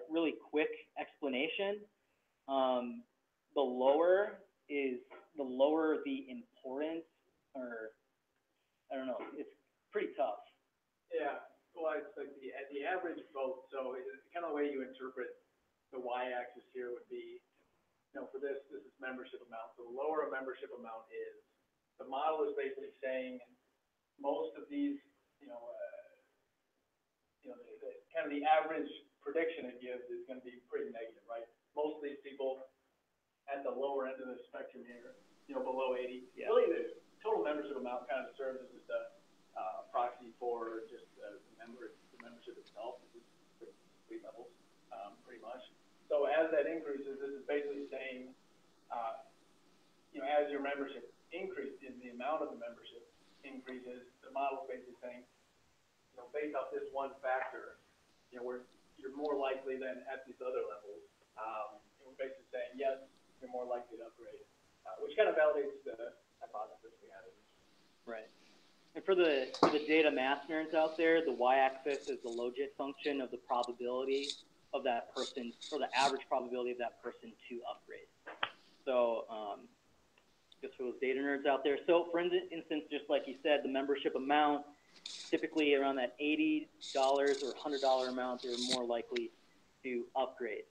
really quick explanation, the lower the importance, or I don't know, it's pretty tough. Yeah, well, it's like the average vote. So it's kind of the way you interpret the y-axis here would be, for this is membership amount. So the lower a membership amount is, the model is basically saying most of these, kind of the average prediction it gives is going to be pretty negative, right? Most of these people at the lower end of the spectrum here, below 80. Yeah. Really, the total membership amount kind of serves as just a proxy for just the membership itself. This is 3 levels, pretty much. So as that increases, this is basically saying, as your membership increases, the amount of the membership increases, the model is basically saying, based off this one factor, you're more likely than at these other levels. We're basically saying, yes, you're more likely to upgrade, which kind of validates the hypothesis we had. Right. And for the data math nerds out there, the y-axis is the logit function of the probability of that person, or the average probability of that person to upgrade. So just for those data nerds out there. So for instance, just like you said, the membership amount, typically around that $80 or $100 amount, they're more likely to upgrade.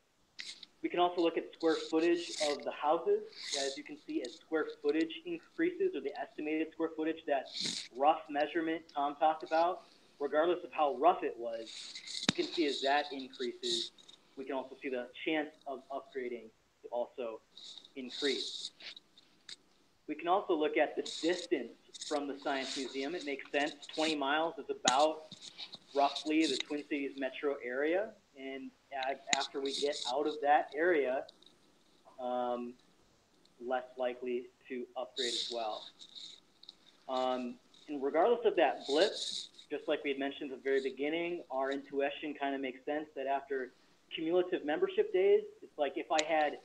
We can also look at square footage of the houses. As you can see, as square footage increases, or the estimated square footage, that rough measurement Tom talked about, regardless of how rough it was, you can see as that increases, we can also see the chance of upgrading to also increase. We can also look at the distance from the Science Museum. It makes sense. 20 miles is about roughly the Twin Cities metro area. And after we get out of that area, less likely to upgrade as well. And regardless of that blip, just like we had mentioned at the very beginning, our intuition kind of makes sense that after cumulative membership days, it's like if I had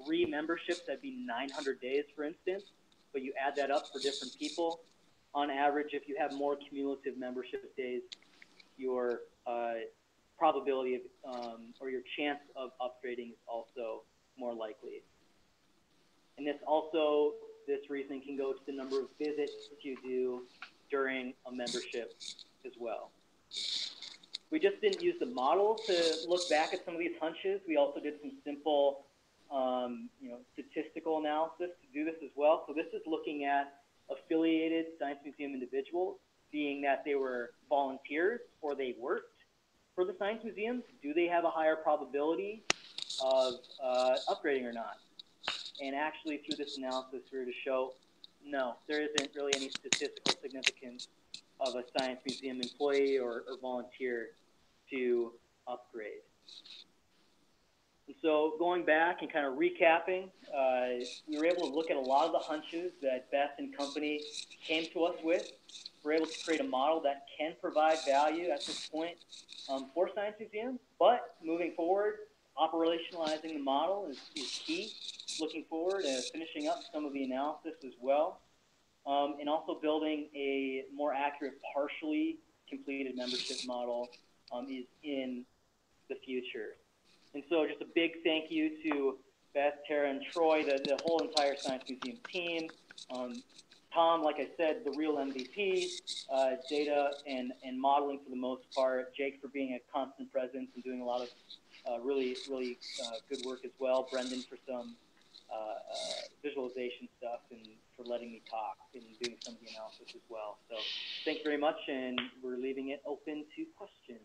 3 memberships, that'd be 900 days, for instance, but you add that up for different people. On average, if you have more cumulative membership days, your probability of, or your chance of upgrading is also more likely. And this reasoning can go to the number of visits you do during a membership as well. We just didn't use the model to look back at some of these hunches. We also did some simple statistical analysis to do this as well. So this is looking at affiliated Science Museum individuals, being that they were volunteers or they worked for the Science Museum. Do they have a higher probability of upgrading or not? And actually, through this analysis, we were to show, no, there isn't really any statistical significance of a Science Museum employee or volunteer to upgrade. And so going back and kind of recapping, we were able to look at a lot of the hunches that Beth and company came to us with. We're able to create a model that can provide value at this point for Science Museums, but moving forward, operationalizing the model is key. Looking forward to finishing up some of the analysis as well, and also building a more accurate, partially completed membership model is in the future. And so just a big thank you to Beth, Tara, and Troy, the whole entire Science Museum team. Tom, like I said, the real MVP, data and modeling for the most part. Jake for being a constant presence and doing a lot of really good work as well. Brendan for some visualization stuff and for letting me talk and doing some of the analysis as well. So thank you very much, and we're leaving it open to questions.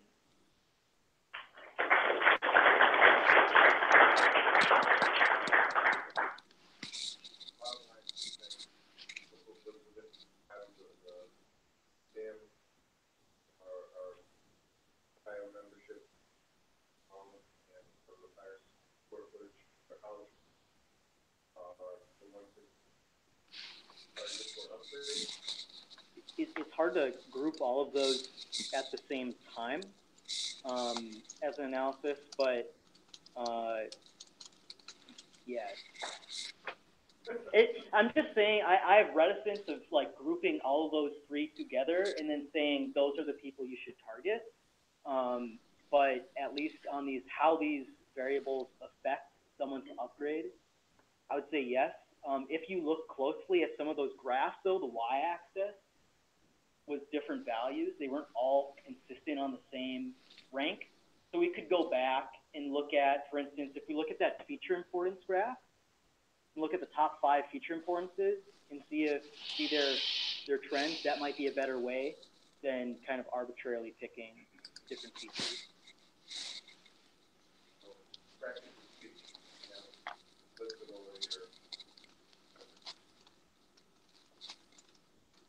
It's hard to group all of those at the same time as an analysis, but yeah. I'm just saying I have reticence of like grouping all of those 3 together and then saying those are the people you should target. But at least on these, how these variables affect someone to upgrade, I would say yes. If you look closely at some of those graphs, though, the y-axis was different values. They weren't all consistent on the same rank. So we could go back and look at, for instance, if we look at that feature importance graph, and look at the top 5 feature importances and see their trends, that might be a better way than kind of arbitrarily picking different features.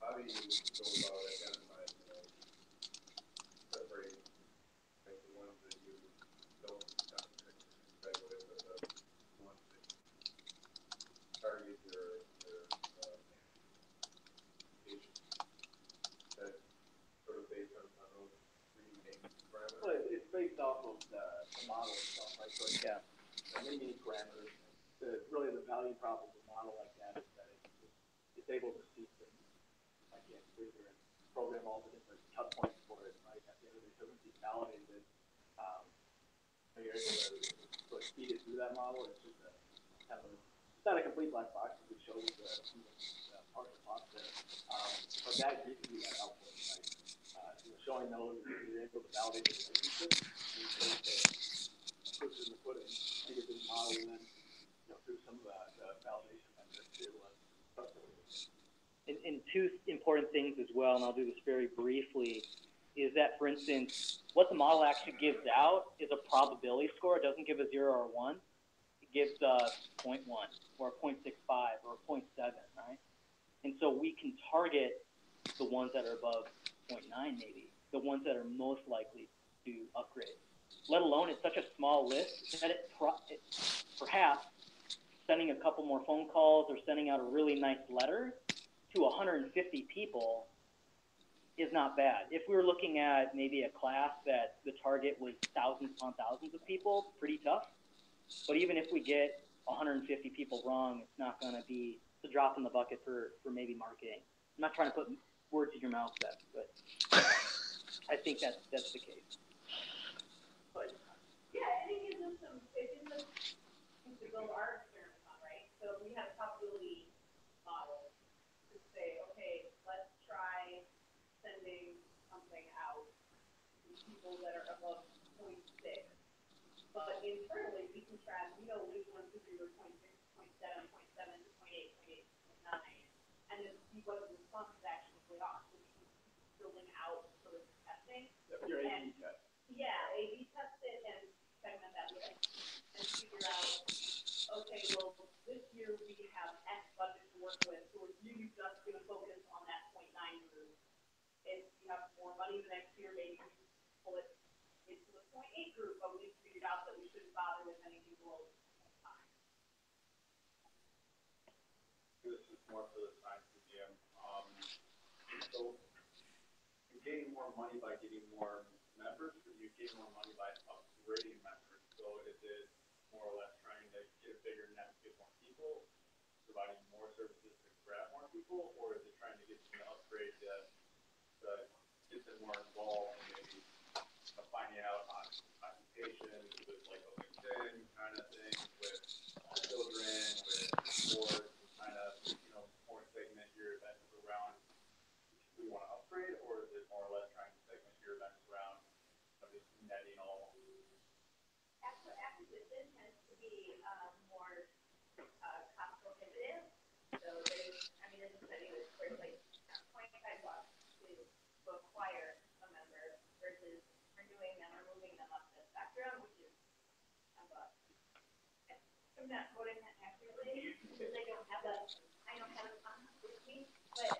How do you go about identifying, separating like the ones that you don't concentrate right with, or the ones that target your applications? That sort of based on those 3 main parameters? Well, it's based off of the model itself, right? So yeah, many parameters. Really the value prop of a model like that is that it's able to see things. I can't figure and program all the different cut points for it, right? At the end of the day, so once it's validated, you're able to sort of feed it through that model. It's just it's not a complete black box. It shows the part of the box there. But that gives you that output, right? Showing those, you're able to validate the relationship. You're able to put it in the pudding, make it to the model, and then through some of the validation methods to And 2 important things as well, and I'll do this very briefly, is that, for instance, what the model actually gives out is a probability score. It doesn't give a 0 or 1. It gives a 0.1 or a 0.65 or a 0.7, right? And so we can target the ones that are above 0.9 maybe, the ones that are most likely to upgrade. Let alone it's such a small list that it perhaps sending a couple more phone calls or sending out a really nice letter to 150 people is not bad. If we were looking at maybe a class that the target was thousands upon thousands of people, pretty tough. But even if we get 150 people wrong, it's not going to be a drop in the bucket for maybe marketing. I'm not trying to put words in your mouth, Seth, but I think that's the case. But yeah, and it gives us some things to build our experiments on, right? So we have a probability model to say, okay, let's try sending something out to people that are above 0.6. But internally, we can track, we know which ones could be 0.6, 0.7, 0.7, 0.8, 0.8, 0.9, and then see what the response is actually are. So we can keep building out sort of testing. Your A/B test. Yeah, A/B test it and segment that list and figure out, okay, well, this year we have X budget to work with, so we're really just going to focus on that 0.9 group. If you have more money the next year, maybe we pull it into the 0.8 group, but we figured out that we shouldn't bother with anything below 0.5. This is more for the science museum. So you're getting more money by getting more members, or you get more money by upgrading members? So is it more or less trying to get a bigger net, get more people, providing more services to grab more people, or is it trying to get them to upgrade to get them more involved and maybe finding out on occupations with like a LinkedIn kind of thing, with children, with sports, kind of, more segment your events around who you want to upgrade, or is it more or less trying to segment your events around just netting all? Acquisition tends to be more cost prohibitive. So there's a study where it's like $25 to acquire a member versus renewing them or moving them up the spectrum, which is I'm not quoting that accurately because I don't have it with me. But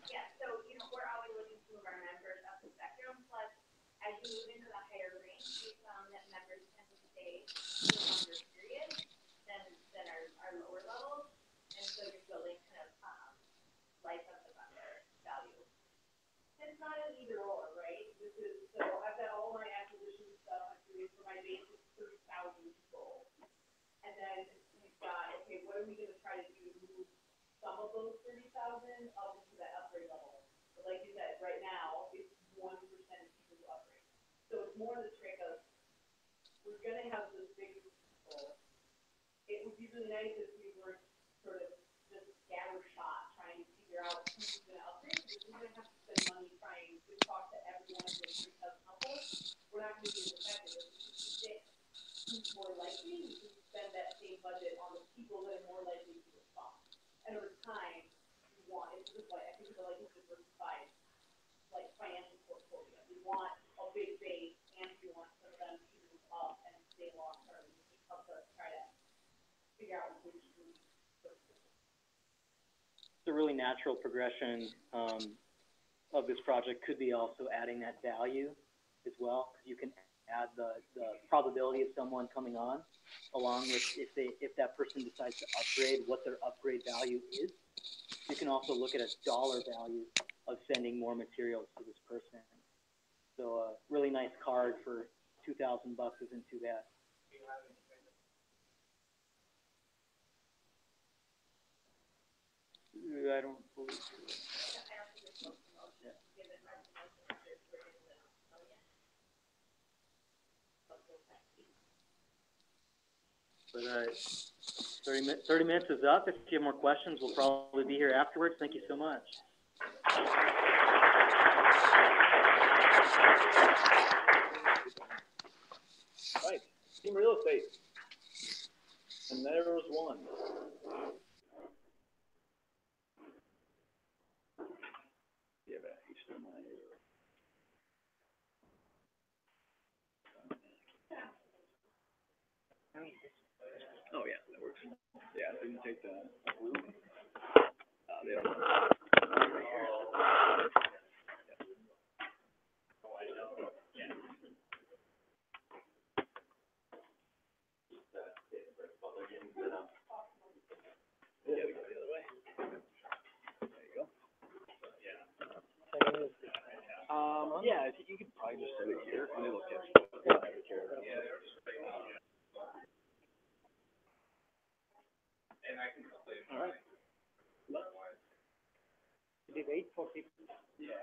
yeah, so we're always looking to move our members up the spectrum. Plus, as you move into the higher range, we found that members tend to stay for a longer period than our lower levels, and so you're building kind of life of the member value. It's not an either or, right? So I've got all my acquisition stuff I'm doing for my basic 30,000 people. And then we've got, okay, what are we going to try to do to move some of those 30,000 up into that upgrade level? But like you said, right now, it's 1% of people who upgrade. So it's more the trick of, we're going to have this big group of people. It would be really nice if we weren't sort of just scattershot trying to figure out who's going to upgrade, because we're going to have to spend money trying to talk to everyone in the 3,000 households. We're not going to be as effective if we just predict who's more likely. We can spend that same budget on the people that are more likely to respond. And over time, we want, it's just like, I think it's like a diversified, like financial portfolio. We want a big base, and we want some of them to move up and stay long term. It just helps us try to figure out which group. It's a really natural progression of this project could be also adding that value as well, because you can add the probability of someone coming on, along with if that person decides to upgrade, what their upgrade value is. You can also look at a dollar value of sending more materials to this person. So a really nice card for $2,000 isn't too bad. I don't believe so. But 30 minutes is up. If you have more questions, we'll probably be here afterwards. Thank you so much. Right, team real estate. And there was one. Oh, yeah, that works. Yeah, so you take the blue. They don't know. Yeah, we go the other way. There you go. Yeah, you could probably just set it here. Let me look at it. All right. Did you wait for people? Yeah.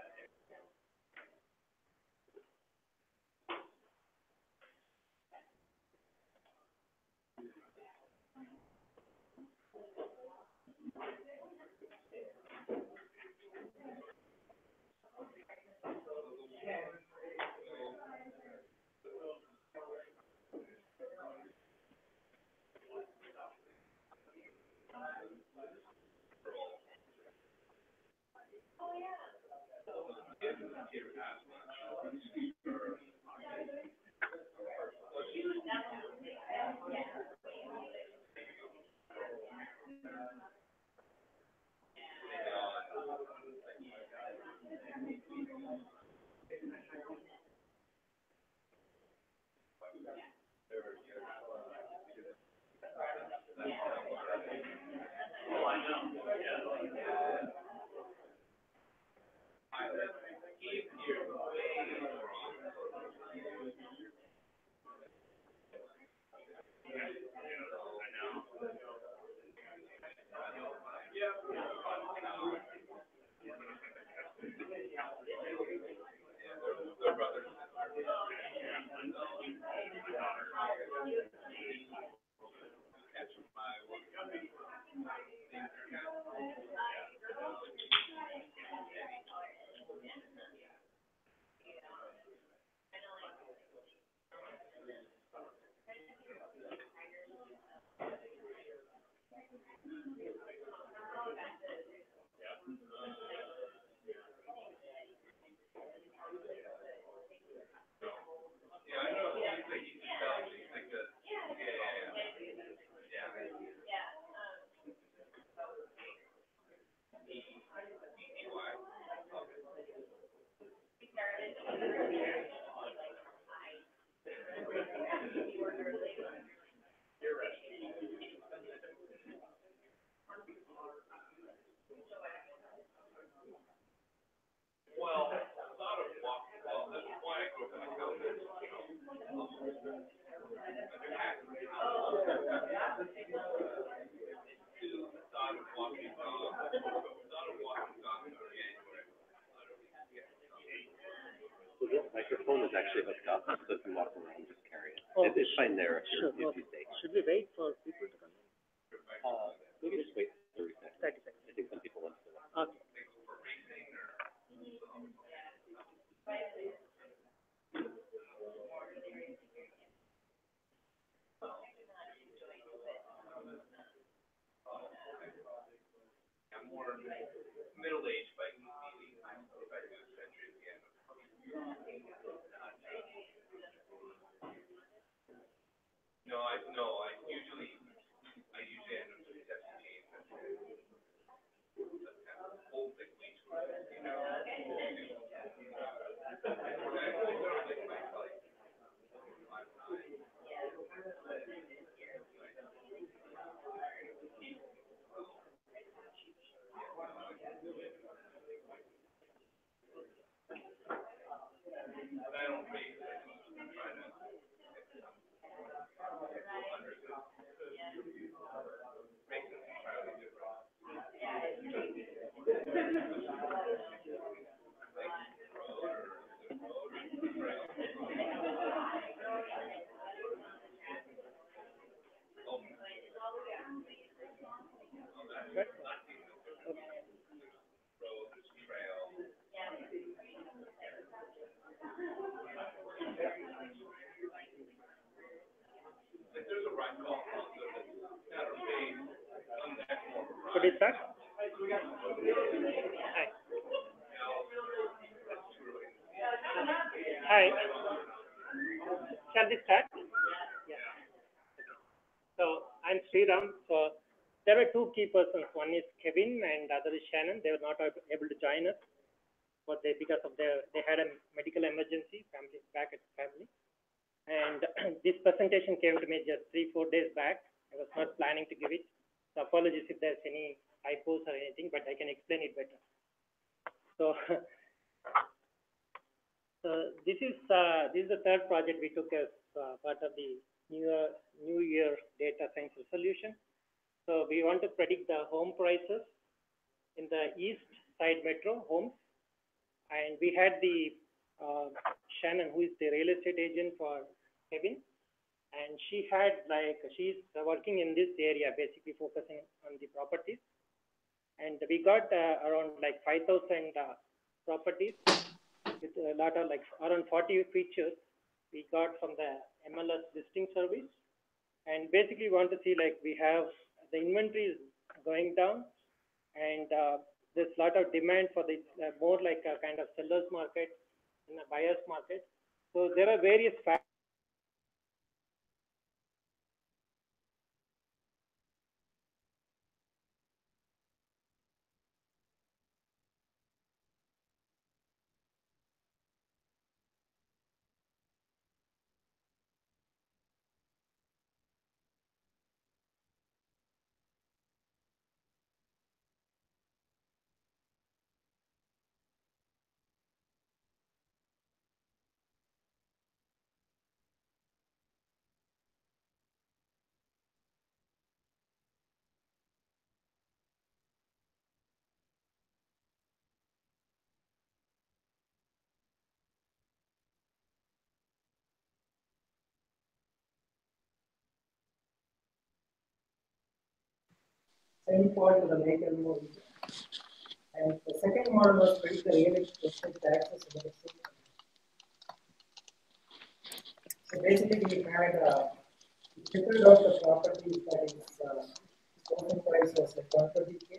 So the microphone is actually hooked up, so if you walk around, just carry it. It's fine there if you're, if you stay. Should we wait for people to come in? Maybe just wait 30 seconds. 30 seconds. I think some people want to. Okay. I'm more middle-aged, but if I do a century again. No, I usually end up with 17. That's kind of old thing, you know. Could it start? Hi. Can this start? Yeah. So I'm Sriram. So there were two key persons. One is Kevin and the other is Shannon. They were not able to join us, but because of they had a medical emergency, family back at family. And this presentation came to me just 3-4 days back. I was not planning to give it. So apologies if there's any typos or anything, but I can explain it better. So, this is the third project we took as part of the New Year data science resolution. So we want to predict the home prices in the east side metro homes, and we had the Shannon, who is the real estate agent for Kevin, and she's working in this area, basically focusing on the properties, and we got around 5,000 properties with a lot of around 40 features we got from the MLS listing service, and basically want to see we have the inventory is going down, and there's a lot of demand for the more a kind of seller's market and a buyer's market. So there are various factors. Same point to the maker mode. And the second model was predict the real estate taxes in the state. So basically, we had figured out the property that is total price was 130K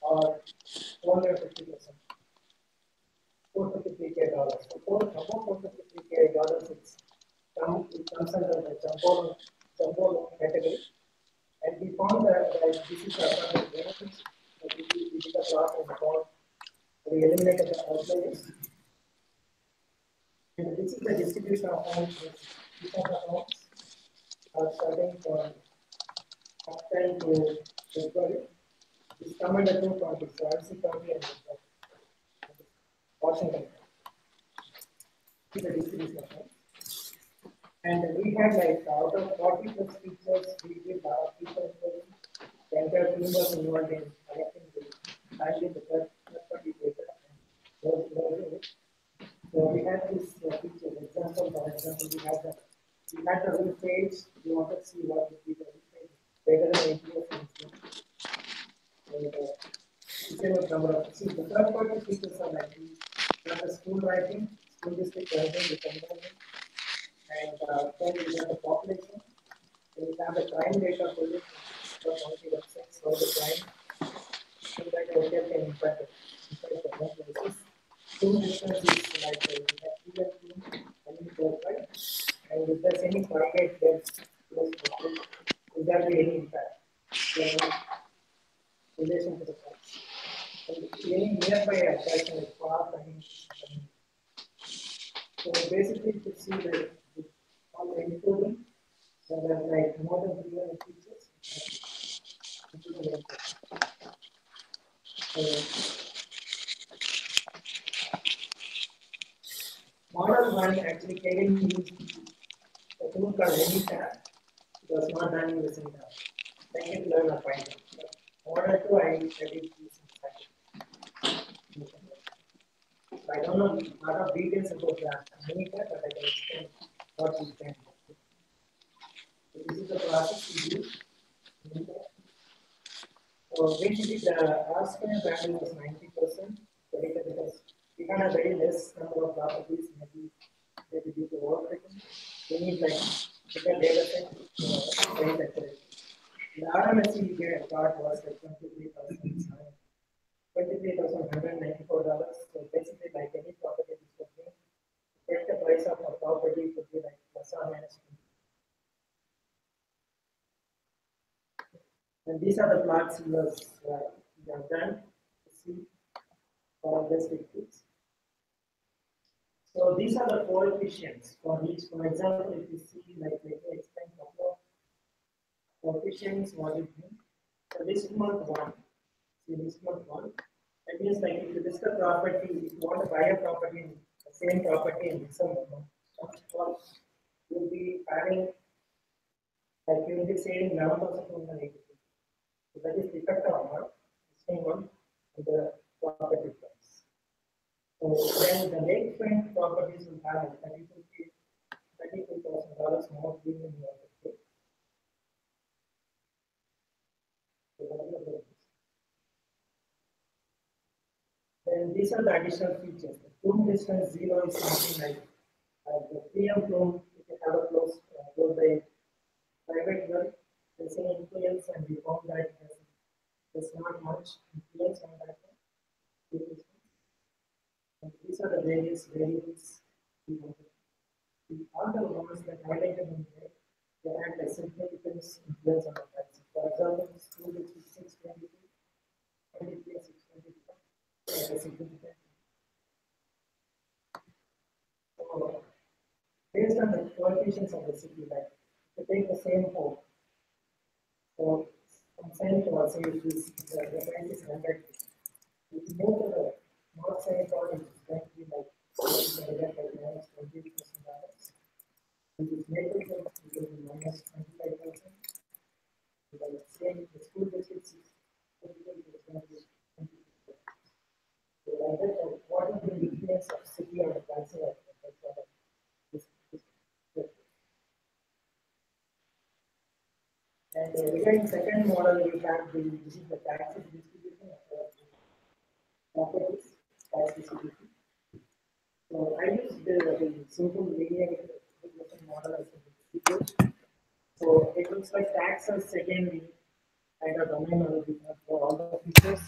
or 450%. $453K. So above $453K, it comes under the jumbo loan category. And we found that this is a range. We did a plot and found we eliminated the outliers. And this is the distribution of homes. Each of the homes are starting from uptown to February. This command at 2 counties, so RC County and Washington. This is the distribution of homes. And we had out of 40 plus features, we did people the entire team was involved in collecting the finding the third party data and closing it. So we had this feature, example, for example, we had the rule page, we wanted to see what would be the rule page, better than APS and number of see the third party features are we have the school writing, school district writing, the conversion, and then we have the population, then we have the crime data for this, on the website, so the crime, so that the hotel can impact the home places. Two distance is we have clear team, right? And if there's any private deaths, will there be any impact? Relation to the price. And any nearby attraction like park, so basically to see the all the including, so there's more than 300 features. Model 1 actually Kevin used a tool called Anytab. It was not done in the same time. Then you learn a Python. Model 2 I did use I don't know a lot of details about that Anytab, but I can explain what we can do. So this is the process we use. So basically the R-square value was 90%, because we had a very less number of properties, maybe due to overfitting. We need bigger data set, very accurate. The RMSE we get got was $23,194. So basically any property is looking, get the price of a property could be plus or minus. And these are the plots we have done to see for this districts. So these are the coefficients for each. For example, if you see, like, let me explain a couple of coefficients, what it means. So this month 1, see this month 1. That means, like, if you list a property, if you want to buy a property, the same property in December, you'll be having, like, you'll be saving 11,280. So that is the effect of amount, listing one, and the property price. So then the lakefront properties will have $32,000 more premium in your estate. Then these are the additional features. The plume distance 0 is something like the PM plume, if you have a close by private well, there's an influence, and we found that there's not much influence on that one. And these are the various variables we wanted. The other ones that highlighted in there, they had a significant influence on the price. For example, this 2 which is 622, 23, 622, a significant. So, based on the coefficients of the city, like to take the same home, so from St. Paul, say it is the price is 100. If you go to the North St. Paul, it is going to be like minus 20%. If it's Mapleton, it will be minus 25%. The same, the school district is going to be 20%. So like that, what is the influence of city on the pricing of this? And regarding second model, we have this is the taxes distribution of properties, tax distribution. So I use the simple linear regression model as a distribution. So it looks like taxes secondary kind of domain will be for all the features.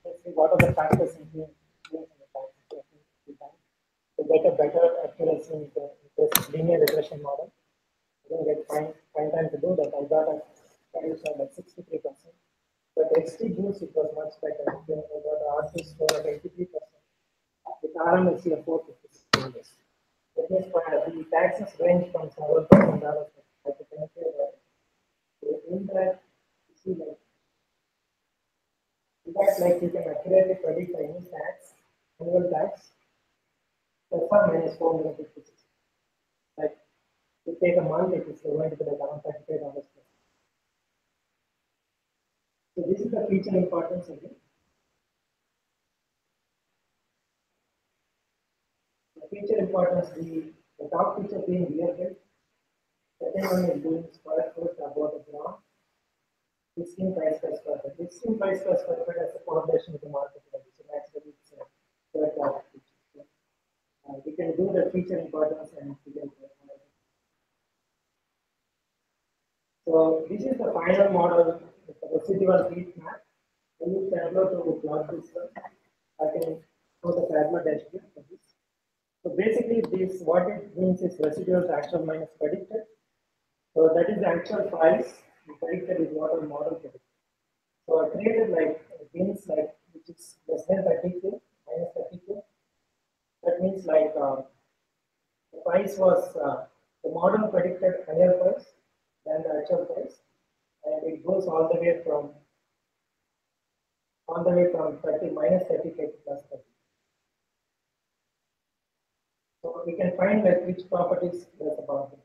Let's see what are the factors in the tax to get a better accuracy in this linear regression model. I didn't get fine time to do that. I got a values of like 63%. But XT juice, it was much better. I got an R2 score of 83%. With RMS, you have 456. That means the taxes range from several $1,000 to benefit. So in that, you see, like you can accurately predict any tax, annual tax, plus or minus 456. Like, to take a month, it is going to be like around $35. So this is the feature importance again. The feature importance, the top feature being real estate. Second one is doing square foot about the ground. 16 price per square foot. 16 price per square foot as a correlation with the market value. So naturally, it's a third top feature. So, we can do the feature importance and we can. So this is the final model, the residual heat map. I use Tableau to plot this one. I can show the Tableau dashboard for this. So basically, this what it means is residual to actual minus predicted. So that is the actual price. The predicted is what our model predicted. So I created like means like which is less than 32 minus 32. That means like the price was the model predicted higher price than the actual price, and it goes all the way from 30 minus 35 to plus 30. So we can find like which properties there's a boundary.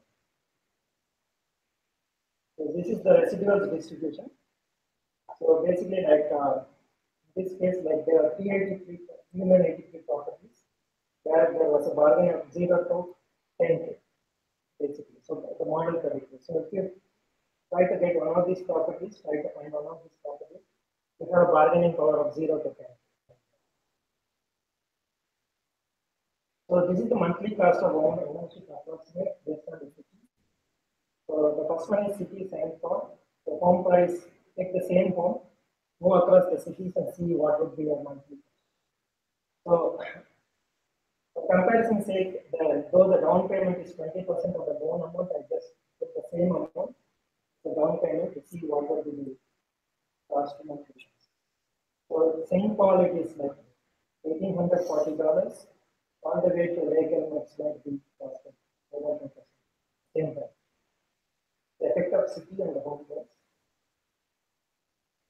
So this is the residual distribution. So basically, like in this case, like there are 383 properties where there was a bargain of 0 to 10K, basically. So the model predicted. So if you try to get one of these properties, try to find one of these properties, you have a bargaining power of 0 to 10. So this is the monthly cost of ownership approximate based on the city. So the first one is city St. Paul. The home price, take the same home, go across the cities and see what would be your monthly cost. So for comparison sake, though the down payment is 20% of the loan amount, I just put the same amount, the down payment to see what would be Call it is like $1,840. On the way to Lake Elmo, it's like the cost of same time. The effect of city and the home price.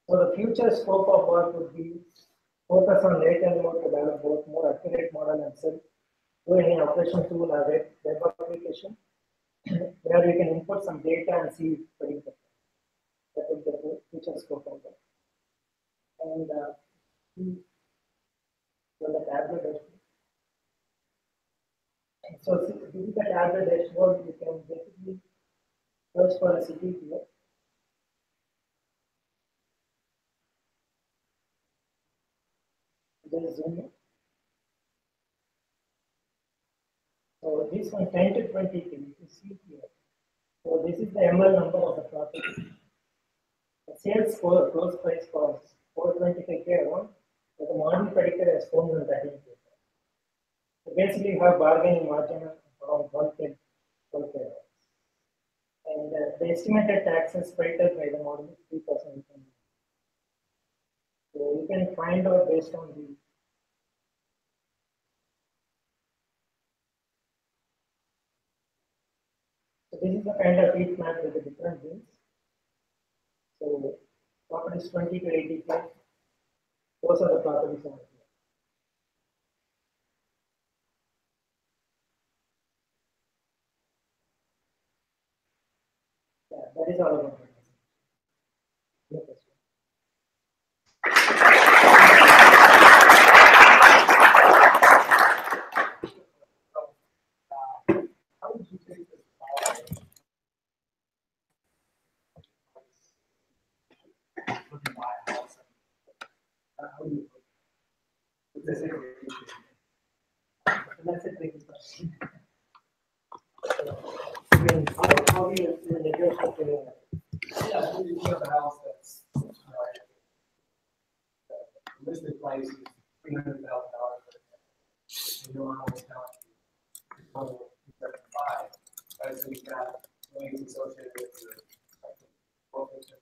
So the future scope of work would be focus on Lake Elmo to develop both more accurate model and sell through any operation tool or web application where you can input some data and see predict it. That is the future scope of work. And the tablet dashboard. So this is the tablet dashboard. You can basically search for a city here. Just zoom in. So this one 10 to 20 you can see here. So this is the ML number of the property. The sales score close price for 425K around, but the model predicted as 413K. So basically you have bargaining margin around 1K. And the estimated taxes predicted by the model is 3%. So you can find out based on the so this is the kind of heat map with the different things. So properties 20 to 85. Those are the properties over here. Yeah, that is all about it. No question. How would you take this how do you that's a tricky question. How do you negotiate the you have a house that's the listed price is $300,000. You don't always count $175. Right, so you've got ways associated with your location.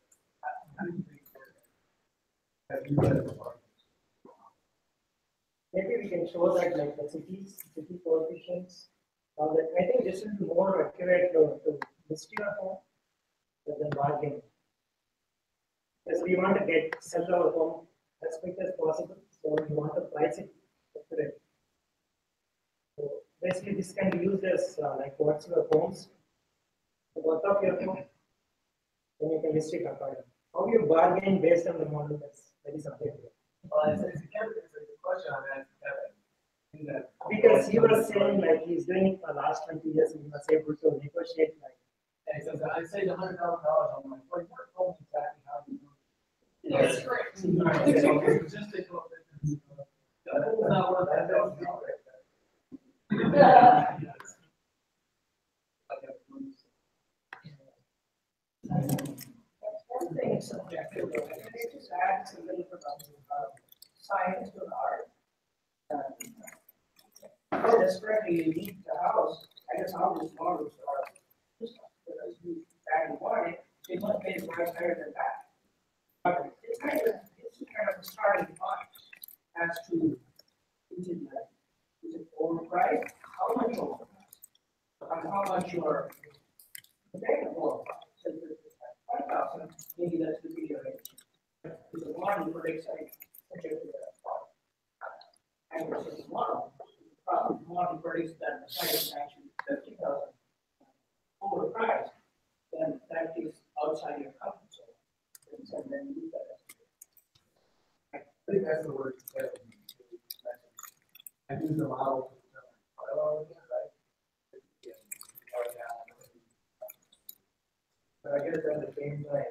How do you think that you get it? Maybe we can show that like the city coefficients. I think this will be more accurate to list your home than bargain. Because we want to sell our home as quick as possible, so we want to price it accurate. So basically, this can be used as like what's your homes, the worth of your home, then you can list it accordingly. How you bargain based on the model that's very subjective. It's a question on that, Kevin. Because he was saying like he's doing it for the last 20 years and he was able to negotiate like. And he says, I saved $100,000 on my point. You're told me exactly how you do it. That's correct. It's just a not worth that. Everything is subjective. It just adds a little bit of science to the art. How desperately you need the house, I guess how these models are just because you add water, they must pay the price higher than that. But it's kind of a starting point as to is it overpriced? How much overpriced? And how much you are paying for. So if it's 5,000, maybe that's the video range. Because the model predicts like such a and versus the model predicts that the site is actually 50,000 overpriced, then that is outside your comfort zone. And then you use that as I think that's the word you said. I use the model to determine right? But I guess at the same time,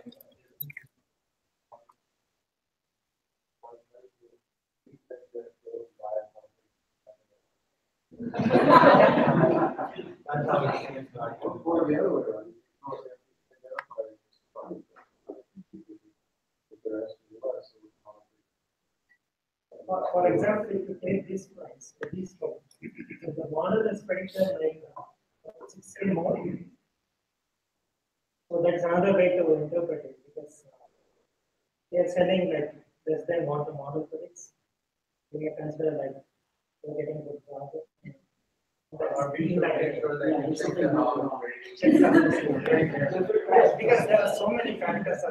for example, if you take this price, these tokens, if the model is predicted like 6K more, so that's another way to interpret it because they are selling like less than what the model predicts. we may consider like we're getting a good project. Or be sure to make sure that you check them out. Check them out. Because there are so many factors. I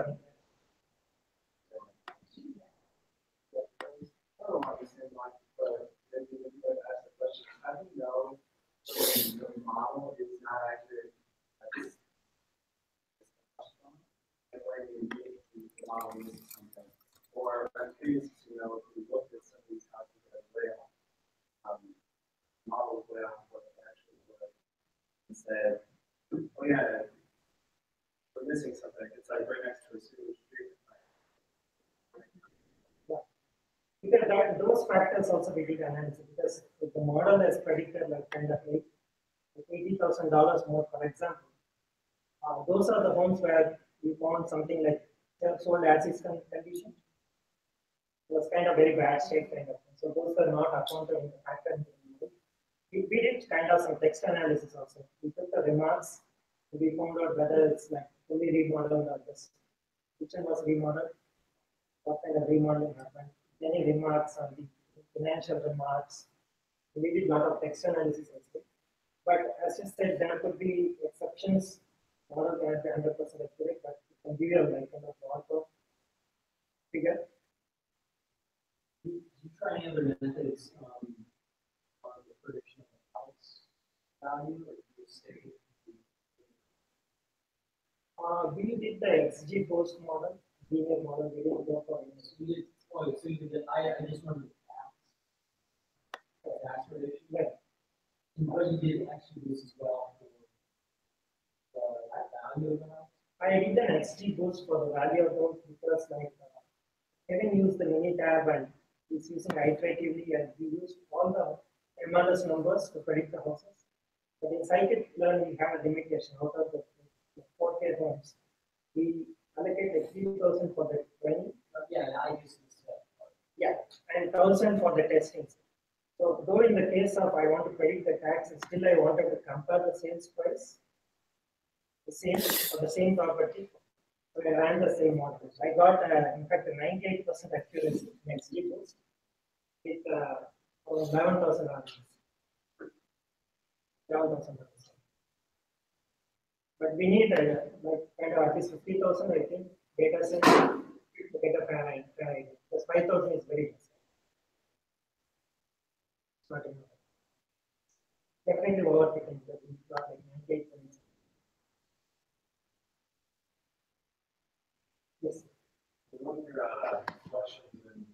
don't want to say much, but maybe we could ask the question, how do you know when the model is not accurate? Like when you get the model missing something. Or I'm curious to know if we looked at some of these calculators way off. Models way off what it actually was. And said, oh yeah, we're missing something. It's like right next to a sewage treatment plant. Because those factors also we did analysis, because if the model has predicted like kind of like $80,000 more, for example, those are the homes where we found something like sold as is condition. It was kind of very bad state kind of thing. So those are not accounted in the factor. We did kind of some text analysis also. We took the remarks, we found out whether it's like fully remodeled or just kitchen was remodeled, what kind of remodeling happened. Any remarks on the financial remarks. We did a lot of text analysis also. But as you said, there could be exceptions. Model cannot be 100% accurate, but it can give you like kind of ballpark figure. Do you try any other methods on the prediction of the house value, or do you stay? We did the XG post model, linear model. We didn't go for it. Oh, so you did. I just wanted to tax prediction. Yeah. But you did actually use as well for the value of the house. I did an XG boost for the value of those because like Kevin used the mini tab and he's using iteratively, and we used all the MLS numbers to predict the houses. But in scikit-learn we have a limitation. Out of the 4K homes, we allocate like 3,000 for the training. Yeah, I use this. Yeah, and 1,000 for the testing. So though in the case of I want to predict the tax, still I wanted to compare the sales price, the same for the same property. So I ran the same model. I got in fact a 98% accuracy in XG boost with 11,000 answers. 11,000. But we need like kind of at least 50,000, I think, data set to get a fair idea. Because 5,000 is very less. Not enough. Definitely overfitting, but we got like 98%. Yes. One of your questions in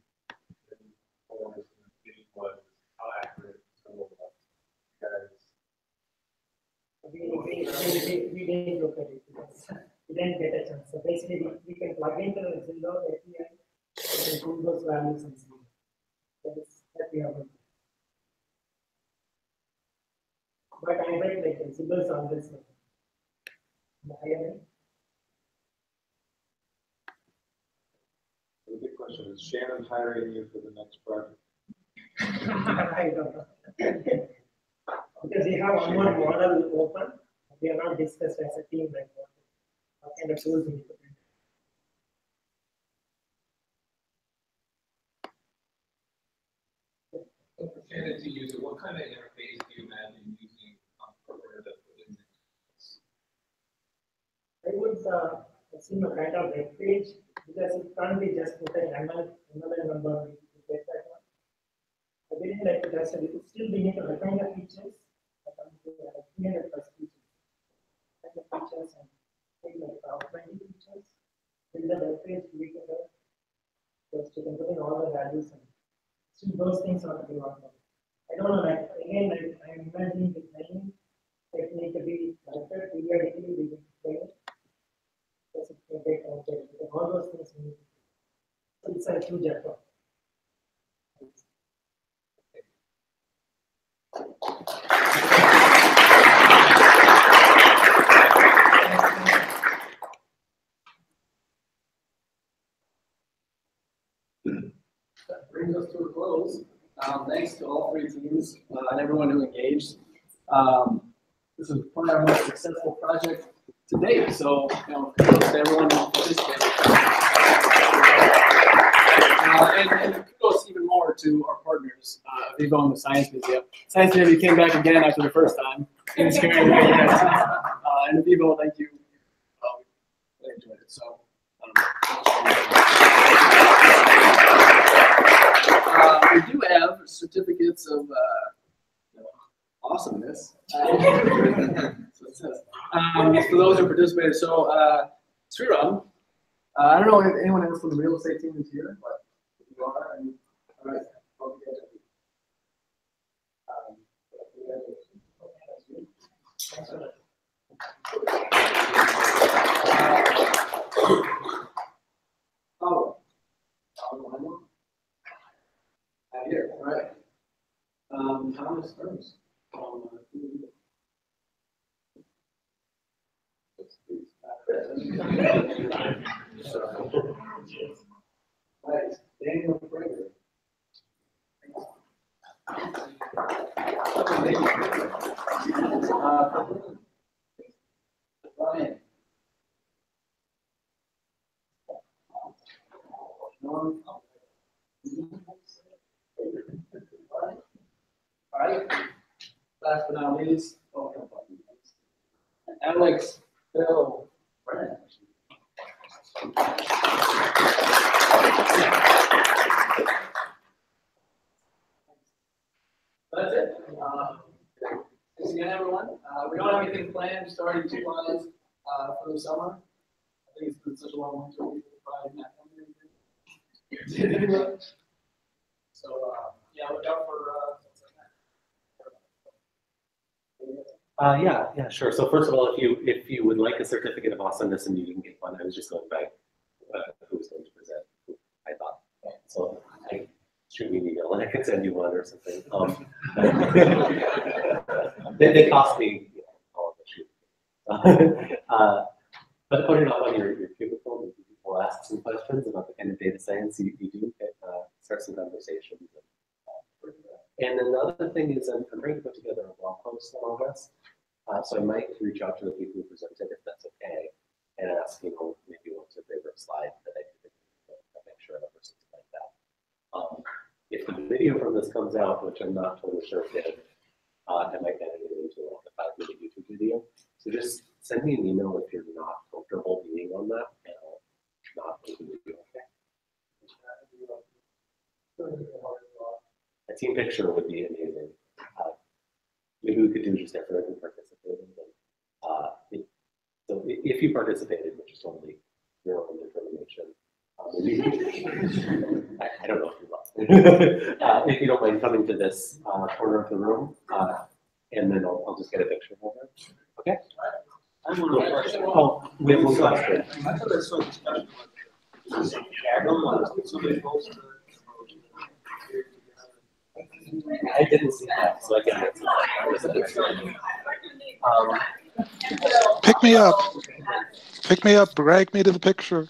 forms in the beginning was how accurate some of us guys. We didn't look at it because we didn't get a chance. So basically, we can plug into the Zillow API and pull those values and see. That we have done. But I bet like Zillow is always like the higher end. The big question is Shannon hiring you for the next project? I don't know. Because we have one more model open. We have not discussed as a team like what kind of tools we need to build. So for Shannon to use it, what kind of interface do you imagine using for the this? I would assume a kind of web page because it can't be just put an ML number to get that one. I didn't like to just still we need to refine the features. 300 plus features. And the features and maybe like top 20 features. Build the web page, we can just you can put in all the values and still those things are to be worked on. I don't know, like again, like I'm imagining the training technique to be corrected periodically, we will train it. Because it can take all those things we need. So it's a huge effort. That brings us to a close. Thanks to all three teams and everyone who engaged. This is probably our most successful project to date. So, kudos to everyone who participated. And kudos even more to our partners. groups, Vivo and the Science Museum. Science Museum came back again after the first time. It was scary. And Vivo, thank you. I enjoyed it. So. We do have certificates of awesomeness. So it says. For those who participated. So, Sriram, I don't know if anyone else from the real estate team is here, but if you are, all right. Here, all right. Thomas Ernst. Right, Daniel Prager. Brian. All right. Last but not least, Alex, Bill, Brent. That's it. Thanks again, everyone. We don't have anything planned starting July for the summer. I think it's been such a long winter. People probably not coming anything. So yeah, look out for Yeah, sure. So first of all, if you would like a certificate of awesomeness and you didn't get one, I was just going by who was going to present. I thought so. I shoot me an email and I could send you one or something. They cost me all of the shoot. But put it up on your cubicle, and people ask some questions about the kind of data science you do. Start some conversations. And then the other thing is I'm trying to put together a blog post on all this. So I might reach out to the people who presented, if that's okay, and ask, maybe what's their favorite slide that I could make sure of or something like that. If the video from this comes out, which I'm not totally sure if it did, I might edit it into like a 5-minute YouTube video. So just send me an email if you're not comfortable being on that, and I'll not make the video, okay? A team picture would be amazing. Maybe we could do just everyone who participated. So if you participated, which is totally your own determination, I don't know if you lost. If you don't mind coming to this corner of the room, and then I'll just get a picture of it. Okay? Oh, we have one question. I thought I saw discussion I didn't see that, so I can't answer that. Pick me up. Pick me up. Drag me to the picture.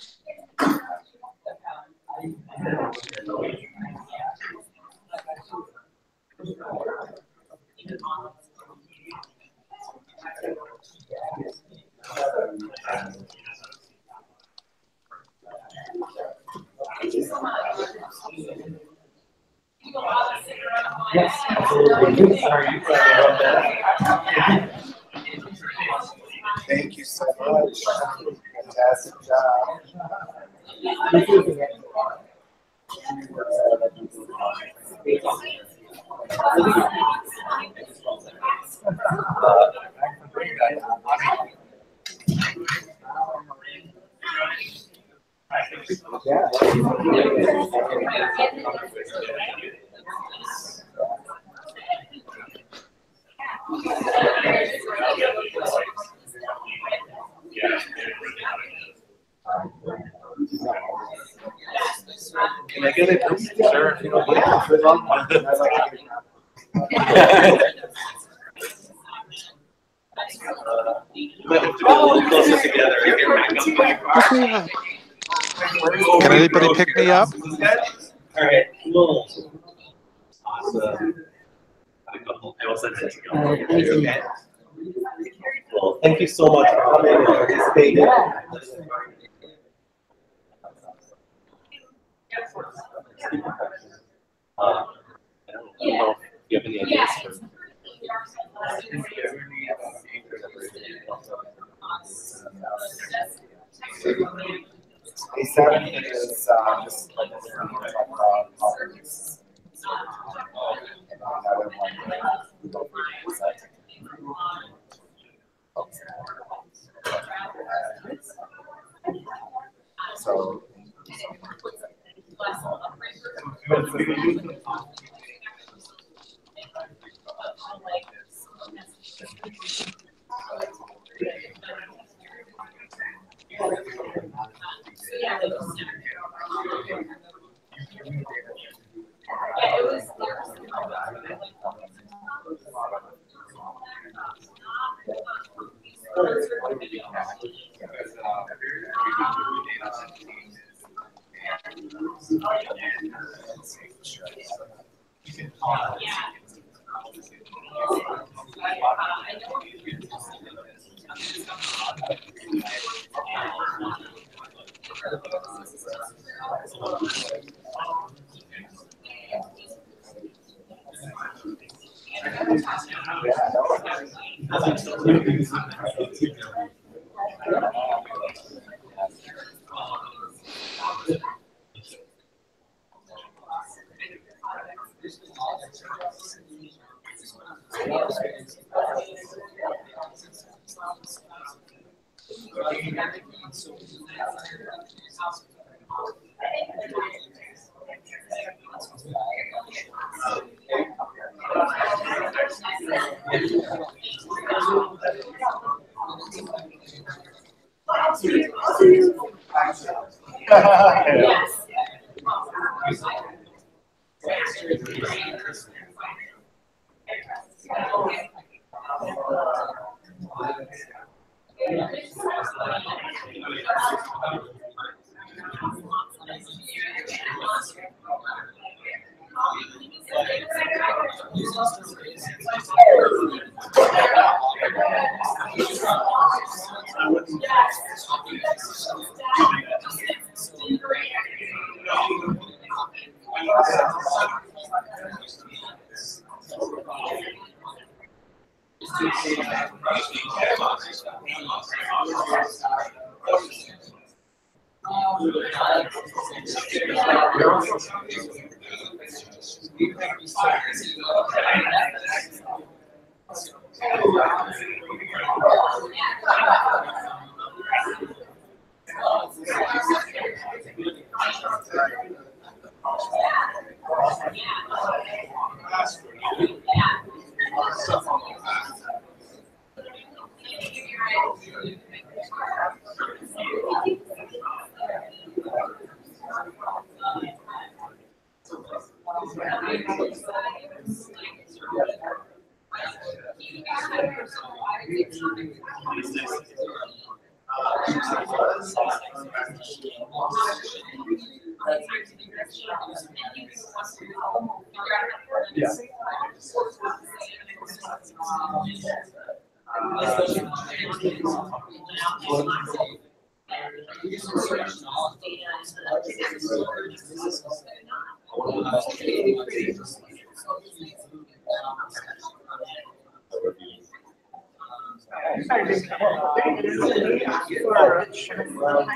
Yes, absolutely. Sorry, Thank you so much. Fantastic job. Can I get it? Sure. If you don't get it, might have to go a little closer together. Can anybody pick me up? All right, cool. Awesome. I will send it to you. Okay. Well, thank you so much for coming and participating. I don't know. don't know if you have any ideas for. A7 is just like properties. Another one we go for is so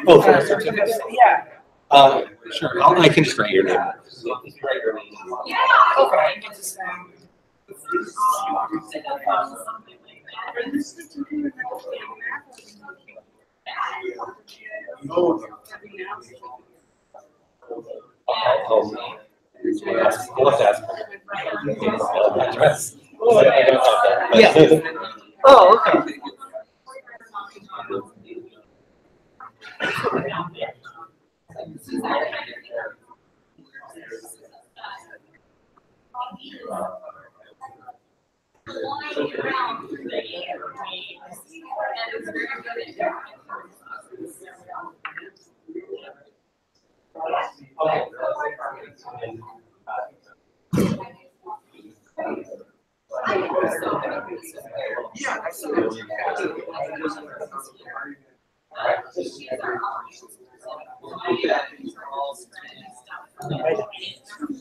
Oh, for a certificate? Yeah. Sure. I can just write your name. okay. I'll have to ask her. Address. I don't have that. Yeah. Oh, okay.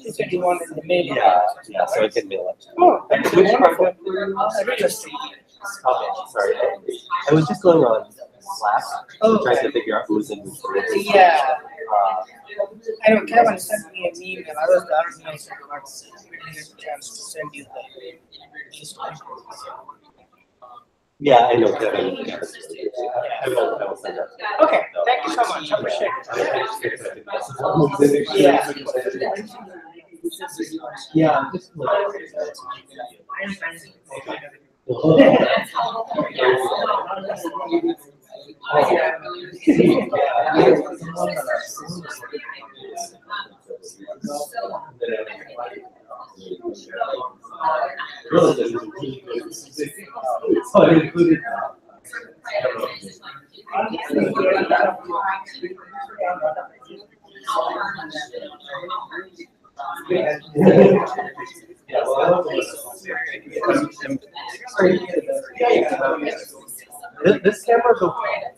You said you wanted the mail. Yeah, so it can mail it. Oh, Which wonderful. Okay, sorry. I was just going on Slack, trying to figure out who was in which group. Yeah. I know Kevin sent me an email. I was the organizer, but I didn't get a chance to send you the. Yeah, I know Kevin. I will send that. Okay, thank you so much. I appreciate it. Yeah. Just so I included this camera's okay.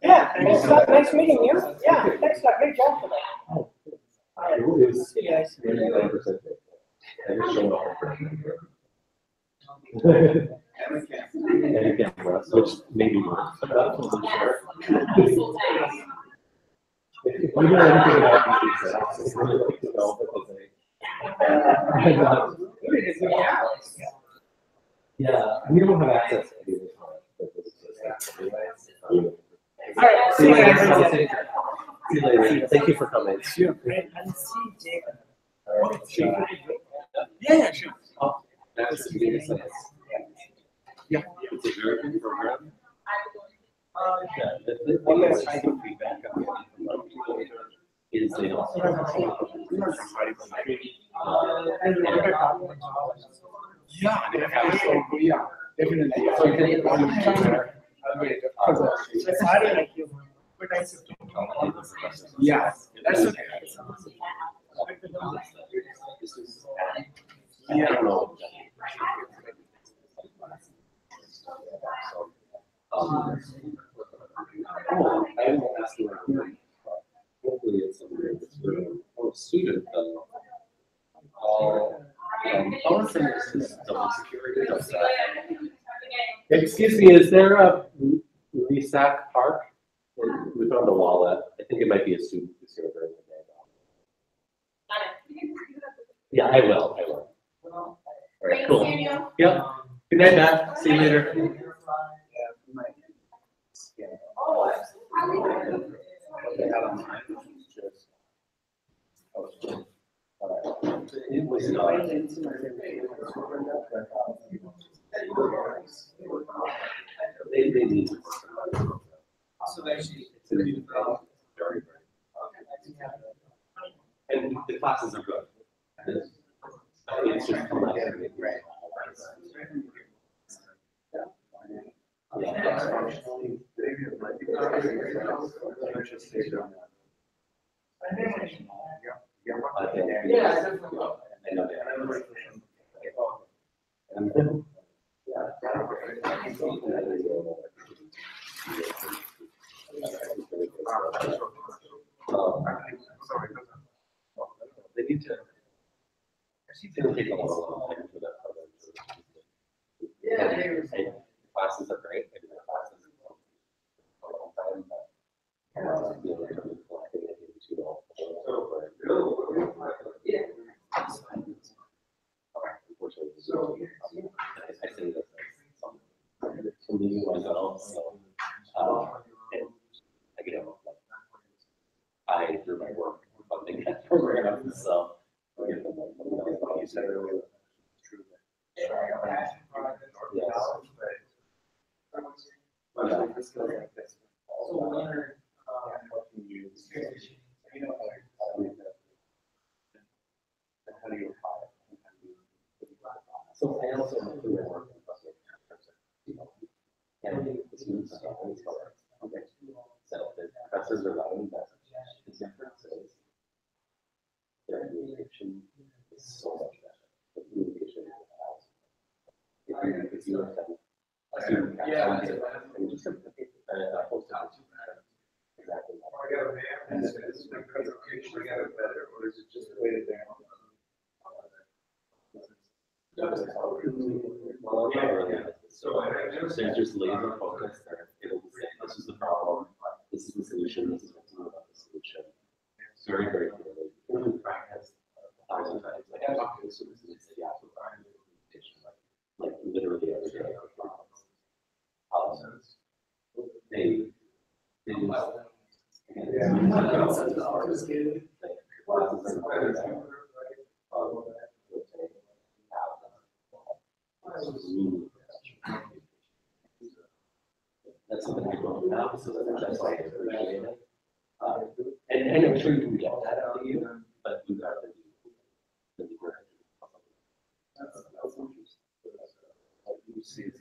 Yeah, nice meeting you. Yeah, thanks, great job for that. And again, which maybe works, but I'm not totally sure. If you know anything about these exams, it's really like to know because yeah, we don't have access to any of this. All right, see you later. See you later. Thank you for coming. Sure. And see Jacob. Yeah, sure. That's the data science. Yeah. It's a very good program. The thing is, I think feedback on is they don't. Yeah, definitely. So Sorry, like you, but I said. yeah, that's okay. I don't know. Oh, I will ask you. Hopefully, it's something that's a student. Our service is double security. Excuse me, is there a Resac Park? We found a wallet. I think it might be a student who's here during the day. Yeah, I will. All right, cool. Yep. Good night, Matt. See you later. It was they need to. So actually, It's a new very, very. And the classes are good. It's just they need to. It's going to take a long time for that. Classes are great. I do the classes for a long time, but you know, collecting it into all. Unfortunately, I say that to me myself. So, and again, I through my work funding that program, so. You said earlier. So I also do work and the students are always okay. So the professors are writing that the difference is their communication is so much better. The communication if you have a student and just a post exactly. And is the presentation get better, or is it just the way they're? Well, not really. So they're just laser focused. They're able to say, this is the problem, this is the solution, this is what to do about the solution. Very, very clearly. In practice, 1,000 times. Like I talk to the students and they say, yeah, like literally every day. They that's something I don't know, so that's why I appreciate it. And I'm sure you can get that out of you, but you got to do the work. You see, it's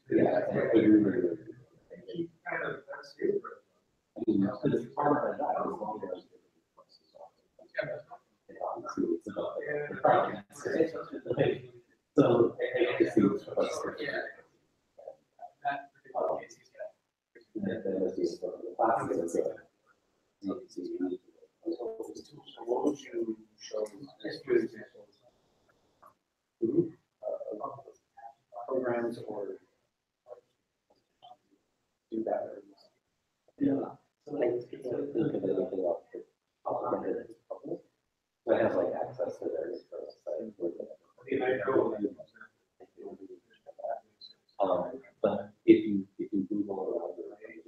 Yeah, I agree. It's part of that as long as so I can see what's what would you show as good examples? Yeah. So like, people think of anything else that's public, it's public. So I have like access to their internal site. But if you Google around your page,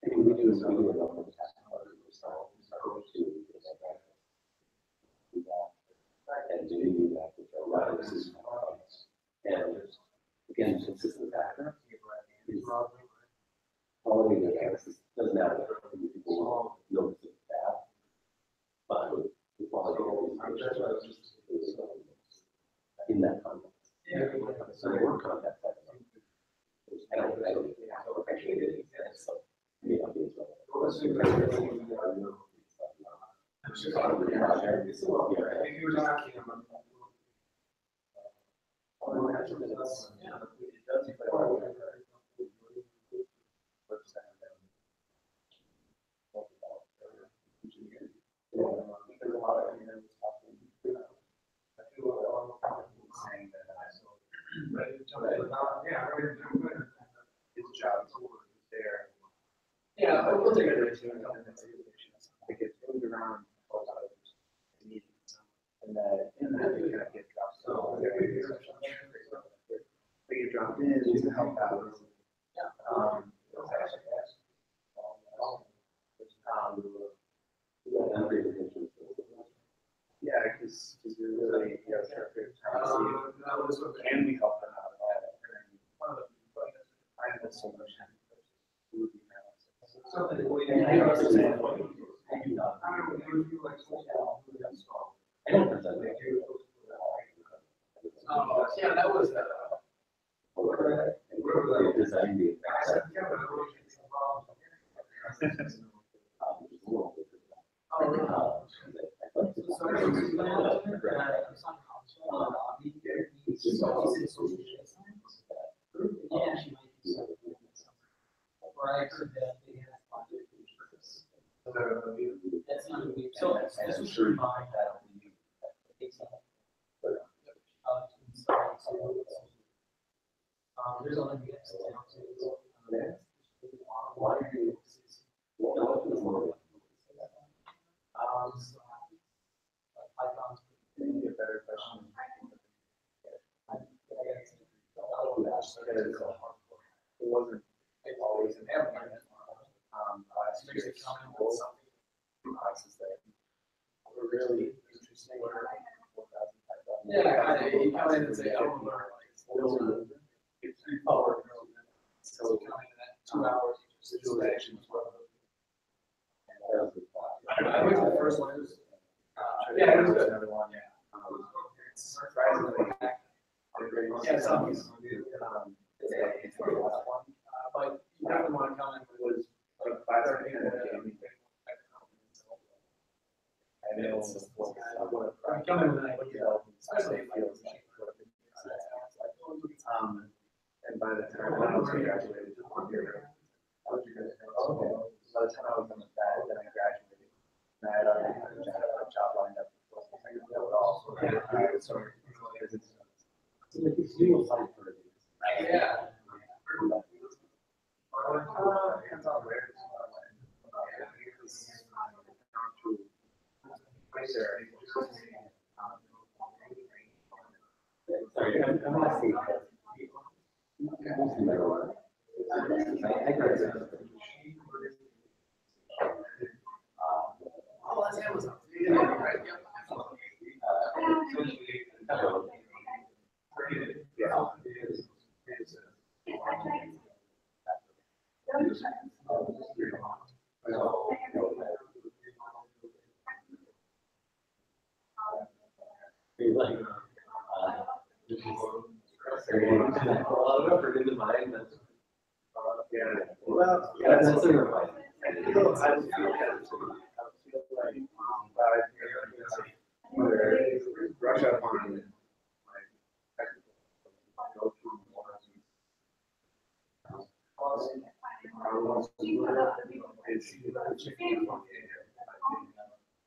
we do a number of tasks and do that with our writers. And again, consistent factor is quality of the access doesn't matter. People notice it bad, but the quality of the is in that context. So the word context, I don't appreciate it. So maybe I'll do his job is there. Yeah, we'll take it. It gets moved around meetings, and that it kind of gets dropped. So they get dropped in just to help out. Yeah, because we're really, trying to see can we help them out? Find the solution. Yeah, that was That's not a weird. So this was sure mine that there's other units why are you Python's maybe a better question. It wasn't always an element. Last year, classes that were really interesting. Yeah, you come in and say, I want to learn so 2 hours visualization as well. I went to the first one. Yeah, it was good. Another one, yeah. Surprisingly, yeah, some it's the last one. But you definitely want to come in was like 5:30 and I know I'm coming with an idea, especially if it feels like and by the time I was graduated, by the time I was in the bed, then I graduated. And I had already had a job lined up. Yeah. Hands on where. Sorry, I'm not seeing that. I graduated. Oh, that's Amazon. Well, yeah, that's a right. I feel like brush up on go through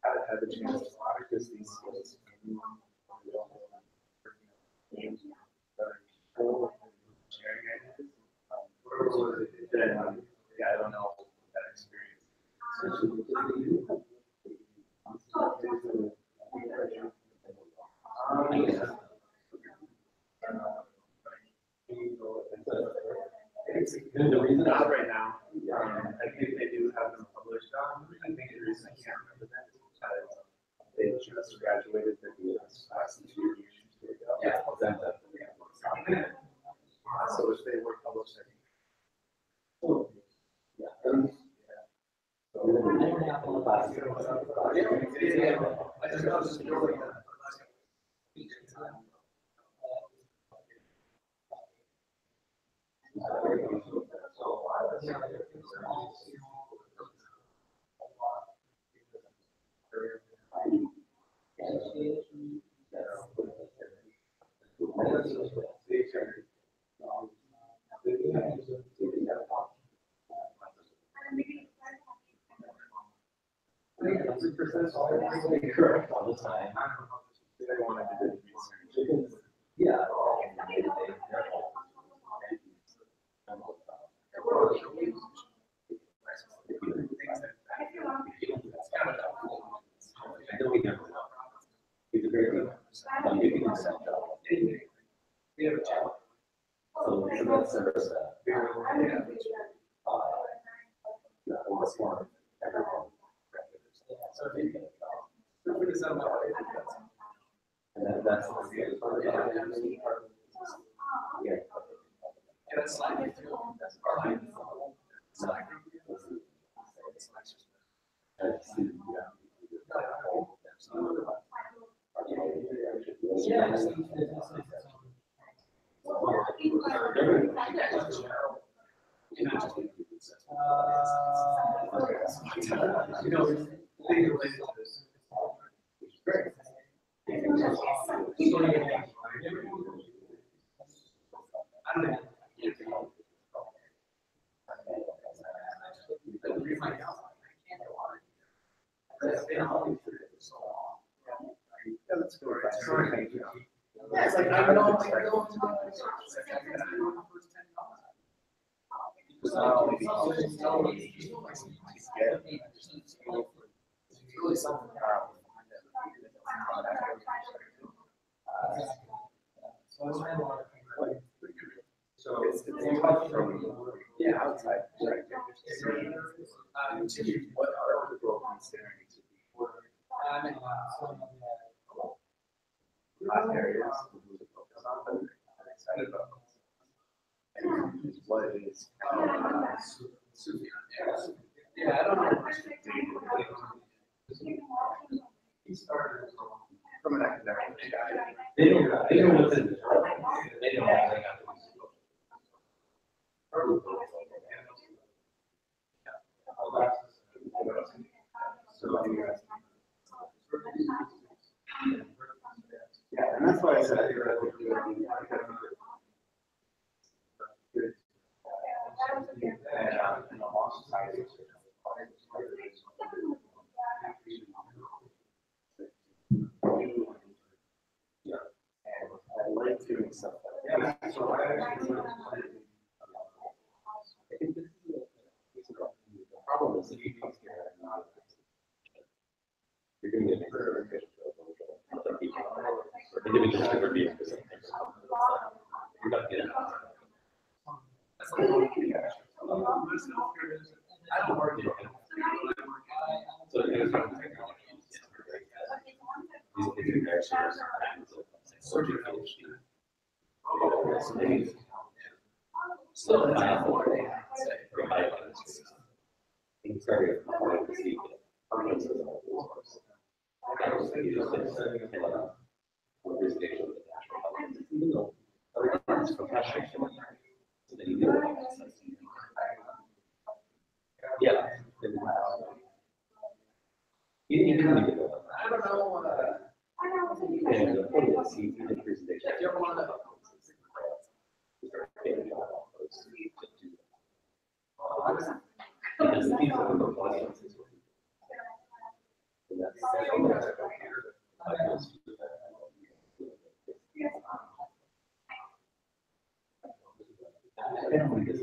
I had the chance to watch practice these skills. Sharing ideas. Yeah, I don't know that experience. The reason not right now, I think they do have them published. I think the reason I can't remember that is because they just graduated their US class 2 years ago. Yeah, exactly. So if they were published, I think. Correct all the time. They wanted to do research. Yeah. It's a great deal. I'm giving myself we have a job. So that's service. Almost one. Everyone. So they can. And that's yeah. That's like that's our So it's tough from the outside perspective to see what are the people considering to be hot areas to focus on, but I'm excited about and what it is. Yeah, I don't know. He started from an academic guy. They don't what's in the they don't have yeah, and that's why I said I think and the law society. Yeah, and I like doing stuff like that. Yeah, so I actually I think this is the problem is if you come here and not you're going to get very good other people or individuals that are being presented. You're not getting that's the whole thing. I don't work it. So there's no technology. These are surgery so it's very hard to see even though it's professional. Yeah. You don't even know. I don't know. And the point is, he did presentation. If you ever want to because these are the audiences. And that's I don't think this is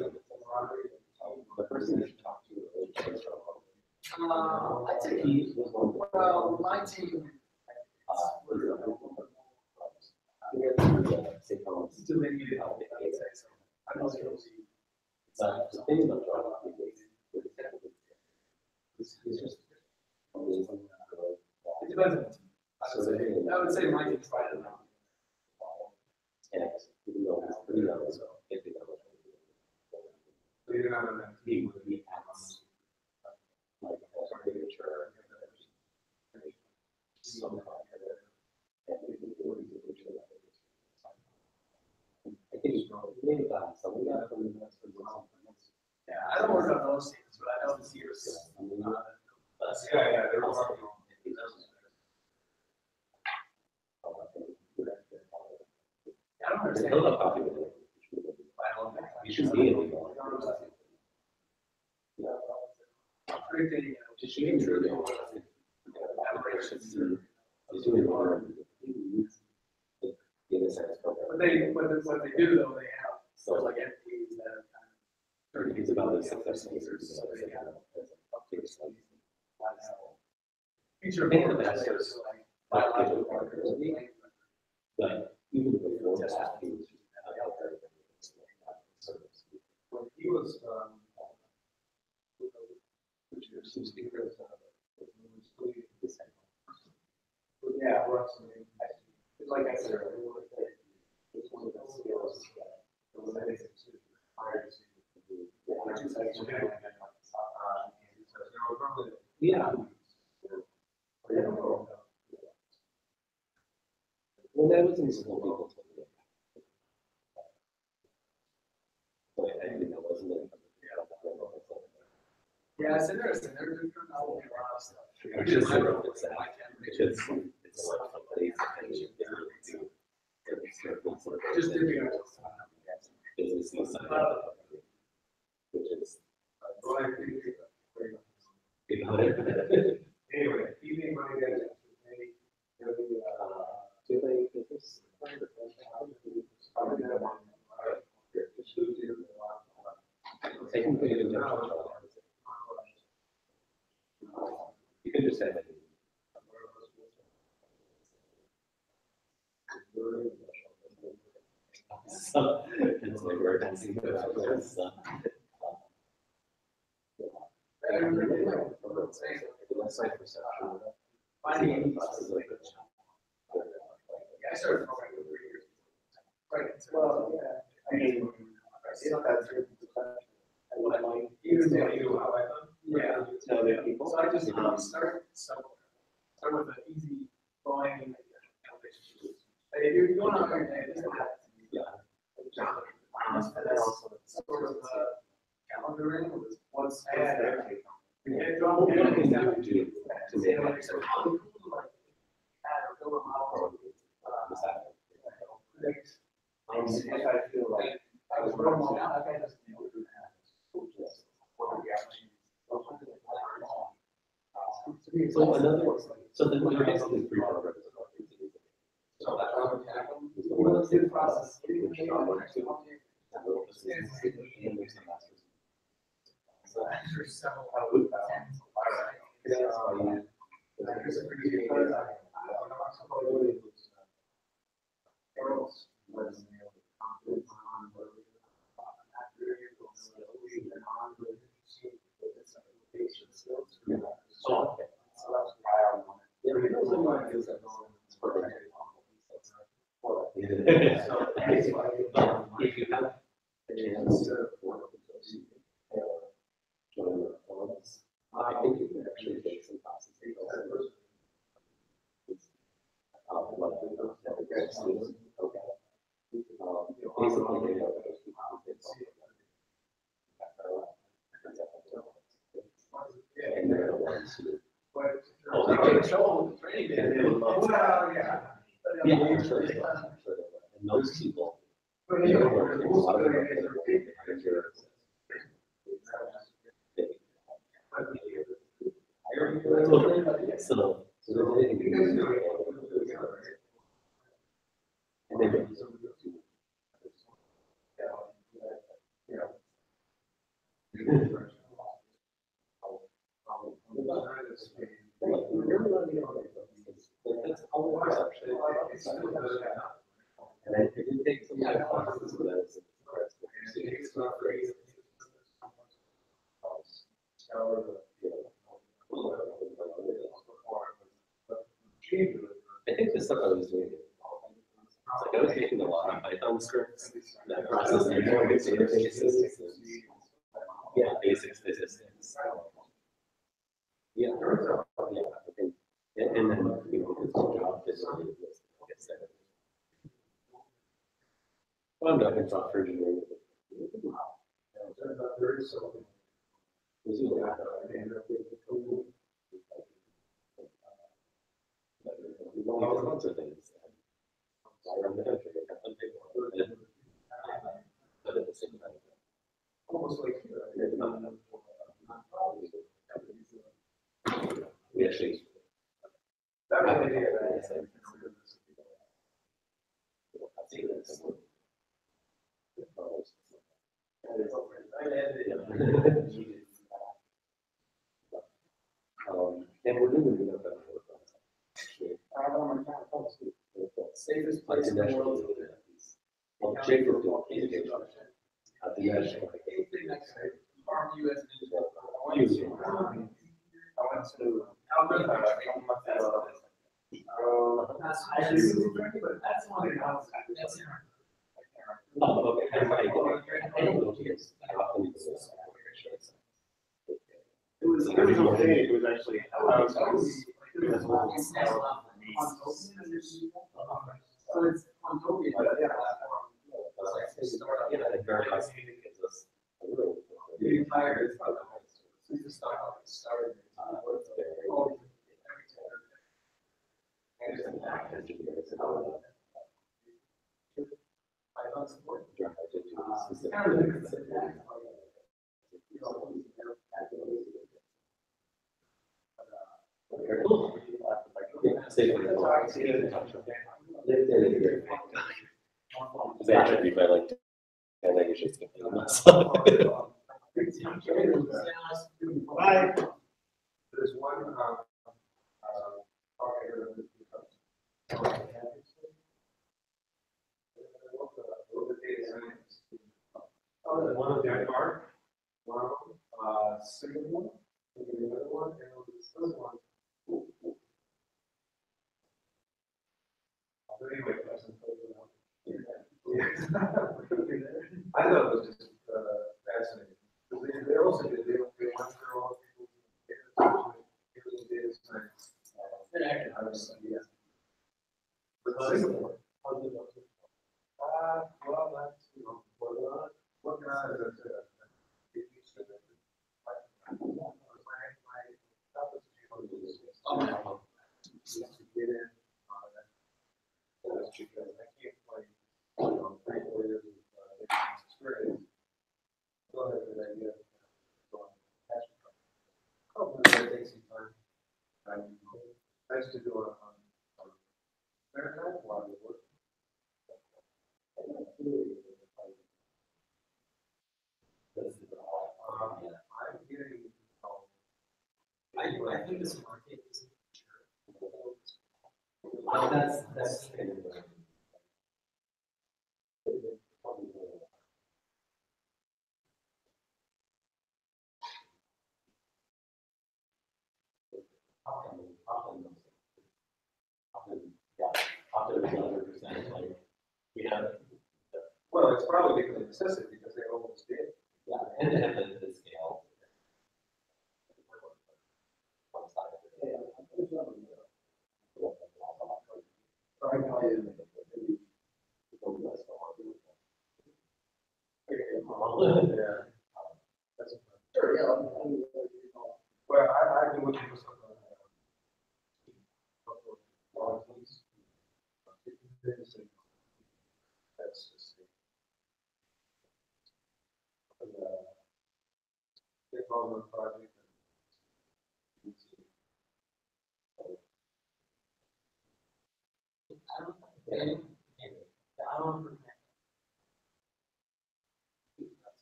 the person you should talk to. I'd say he was one. Well, my team. The thing about John is just amazing. It depends. I would say my team's right now. And even though it's pretty young, so if they he would be like a signature. So and we can do it. I think it's maybe got some got from the next one. Yeah, I don't work on those things, but I know the years. Yeah, they're working on it. I don't understand. You should be able to. Just shooting through the operations through. What they do though, they have so like entities that are kind of. It's about the success users, so they kind of feature more investors like biological partners. But even before that, he was out there. When he was some speakers, yeah, like I said, it's one of those skills yeah. Well, that was in school people. But I think that wasn't it. Yeah, it's interesting. There's a lot of stuff. Which is it's like somebody just doing business inside, which is anyway, evening money guys. Do they business? You can just say that. So, it's like we're dancing with finding I started programming over years. Right. Well, yeah. I mean, I don't have even though you how I thought. Yeah. Tell the people. So I just start with an easy going relationship. If you're going on your day, yeah. And then also sort of calendaring was once I had everything. What can you do to make it like add or build a model? If I feel like I was wrong, I kind of so another one, so then we're basically three programs. So that's how we tackle them. We want to do the process. So there's several if you have a chance to work with those join the forums, I think you can actually take some classes. Basically, they know those people who did and they're the ones who and those people, they don't work in a lot of That's all perception. And I did take some classes with that. I think the stuff I was doing, it's like I was making a lot of Python scripts that process the interfaces. Yeah, basic statistics. Yeah, yeah, I think, and then, you know, his job is to get started. Well, I'm not in software engineering. There is something. Lots of things. Around the country, but at the same time, almost like we actually. And we're doing it better. Safest place in the world. Well, Jacob doing communication. The national. Farm US. I went to Alberta a couple months ago. That's one of the ones. Oh, okay. It was okay. It was actually. So it's on Tokyo, yeah. The entire started. Actually, if I like, and then you should skip them. Bye. There's one. One of Denmark, one Singapore, and the other one, and this third one. Anyway, I thought it was just fascinating. They also did, they went through all the data science. I was, yeah. But Singapore. Well, that's, you know, what can I do? Get in. Because I can't play, you know, 3 or 4 years of experience. Still have a good idea of going passion. Oh, but that takes some time. Nice to do on American while you work. I'm getting, I think this market is well, that's kind of well, it's probably because of necessity, because they always did. Yeah, and they have the scale. Sure, yeah. Well, I've been looking for something. That's just development project. That's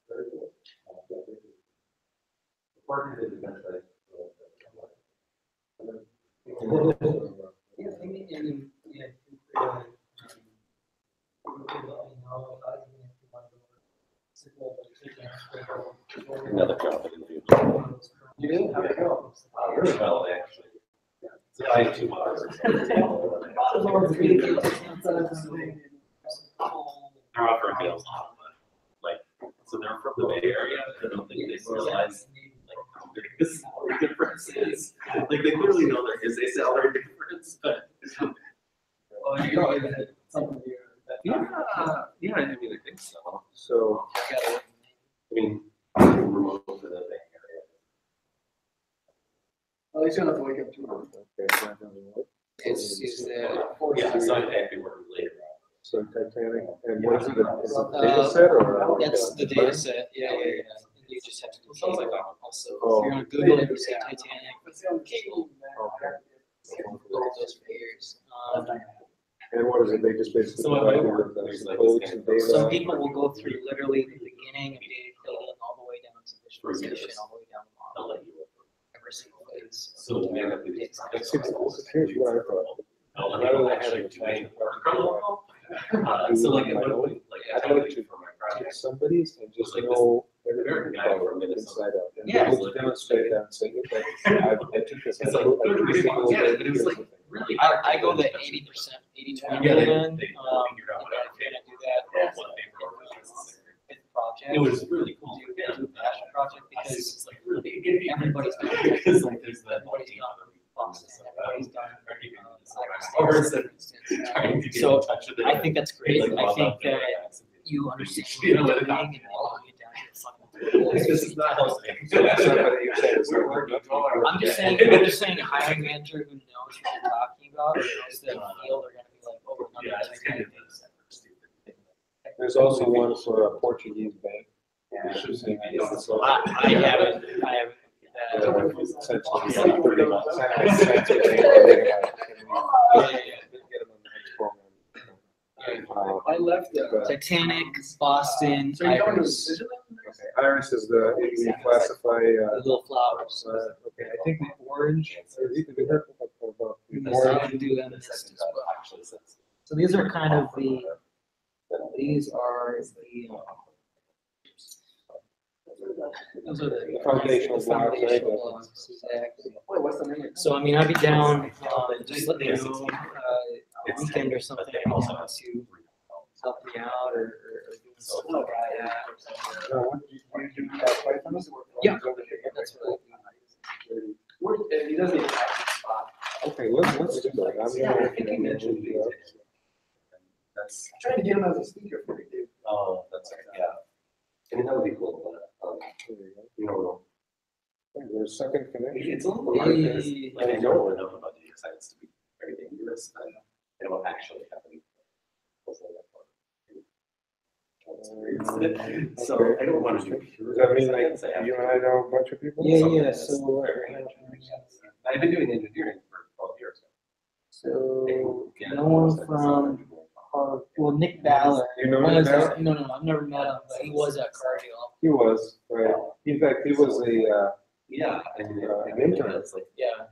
very good. coordinated eventually. Yeah, I think, and, yeah, let me know if I can, if you want to. Another job in the future. You did? Very well, actually. So I have 2 months. They're offering meals now, but like, so they're from the Bay Area. I don't think they realize like how big this salary difference is. Like they clearly know there is a salary difference, but. Oh, you know, something here. Yeah, I mean, I think so. So, I mean, remote to the Bay Area. At least you don't have to wake up too early. Is Yeah, so I'm happy working later. So Titanic, and what is it, is it the data set or? That's the data set, yeah. You just have to do Sounds like that. also, Oh. if you're gonna Google it, you say Titanic, cable, Okay. look at those for years. And what is it, they just basically So provide I you work with with the codes and data? Some people will go through literally the beginning of data building all the way down to visualization, all the way down the I'll model, let you work. every single phase. So we have to. That's here's what I thought. Rather than having to So like, I I'd like to for my project. take somebody's and just Like know American everything guy about from it Minnesota. inside out. And Yeah. be able to demonstrate that and say, okay, I took this. It's like, yeah, but it was like really. I go the 80%, 80-20 Yeah, rule they then, figured if out you're what gonna do that, project. It was really cool. Do a passion project because It's like really. everybody's done it. Because like there's that. Everybody's done Boston, everybody's done. So I think that's great. I think that you understand what you're doing and all you get down to the fucking. This is not. I'm just saying a hiring manager who knows what you're talking about, or knows the field, are gonna be like, oh, we're not Yeah, gonna do that. There's also one for a Portuguese bank. I haven't. I left Titanic, Boston, Iris. Iris is the, you classify, The little flowers. okay, I think the orange, or you could be heard about the I orange. do them as well. So these are kind of the, these are the, those are the Foundational blocks, right? foundational blocks, exactly. So I mean, I'd be down, just let me know, a weekend or something, if you want to help me out or do something like that. Yeah, that's what I do. He doesn't even have a spot. Okay, let's do that. Yeah, I think he mentioned That's. Trying to get him as a speaker for you, dude. Oh, that's right, yeah. I mean, that would be cool, but, you know, There's second connection. it's a little hard because, like, I know enough about data science to be very dangerous, but I know what actually happened. So I don't want to do. Does that mean like you and I know a bunch of people? Yeah, so, I've been doing engineering for 12 years. so, no one from, well, Nick Ballard. You know Nick was Ballard? No, I've never met him, but he was at Cargill. He was, right. In fact, he was a, Yeah. an intern. It's like, Yeah.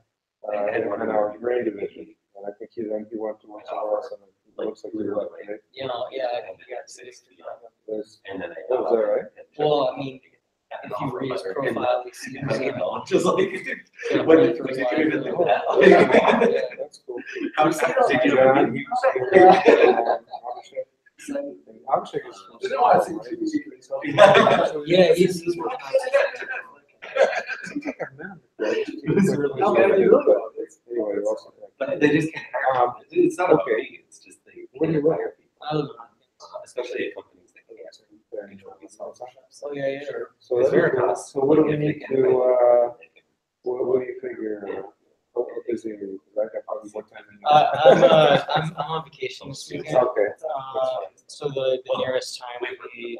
In our brain division. And I think he went to one somewhere else and it looks like he left, right? You know, yeah, I think he got 60. and then I. Oh, is that right? Well, I mean, if you read his profile, you see he's I'm just like, Yeah, when pretty did first you line. even do that? Yeah, that's cool. I'm sorry, did you John, ever meet Abhishek is. They don't want to see too many secrets. Yeah, he's No, man, they really will. Anyway, also. But they just can't hire. It's not about me, it's just they Where do you can't live? hire people. Especially at companies that can't control themselves. Oh, yeah, sure. So It's very that's- cost. so what do we need to, what do you figure? How busy are you? 'Cause I got probably more time than you. I'm on vacation this weekend. Okay. So the nearest time would be,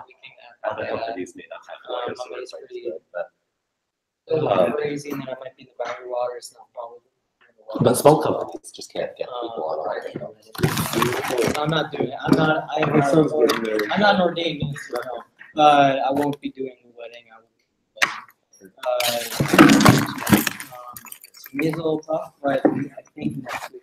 weekend Other after that. companies may not have lawyers, so Monday's it's like, pretty- but. It'll be crazy, and then I might be in the Boundary Waters, and I'll probably. But small companies just can't get people on our. I'm not doing it, I'm not That sounds good. I'm not an ordained minister, no, but I won't be doing the wedding, I will be To me, it's a little tough, but I think next week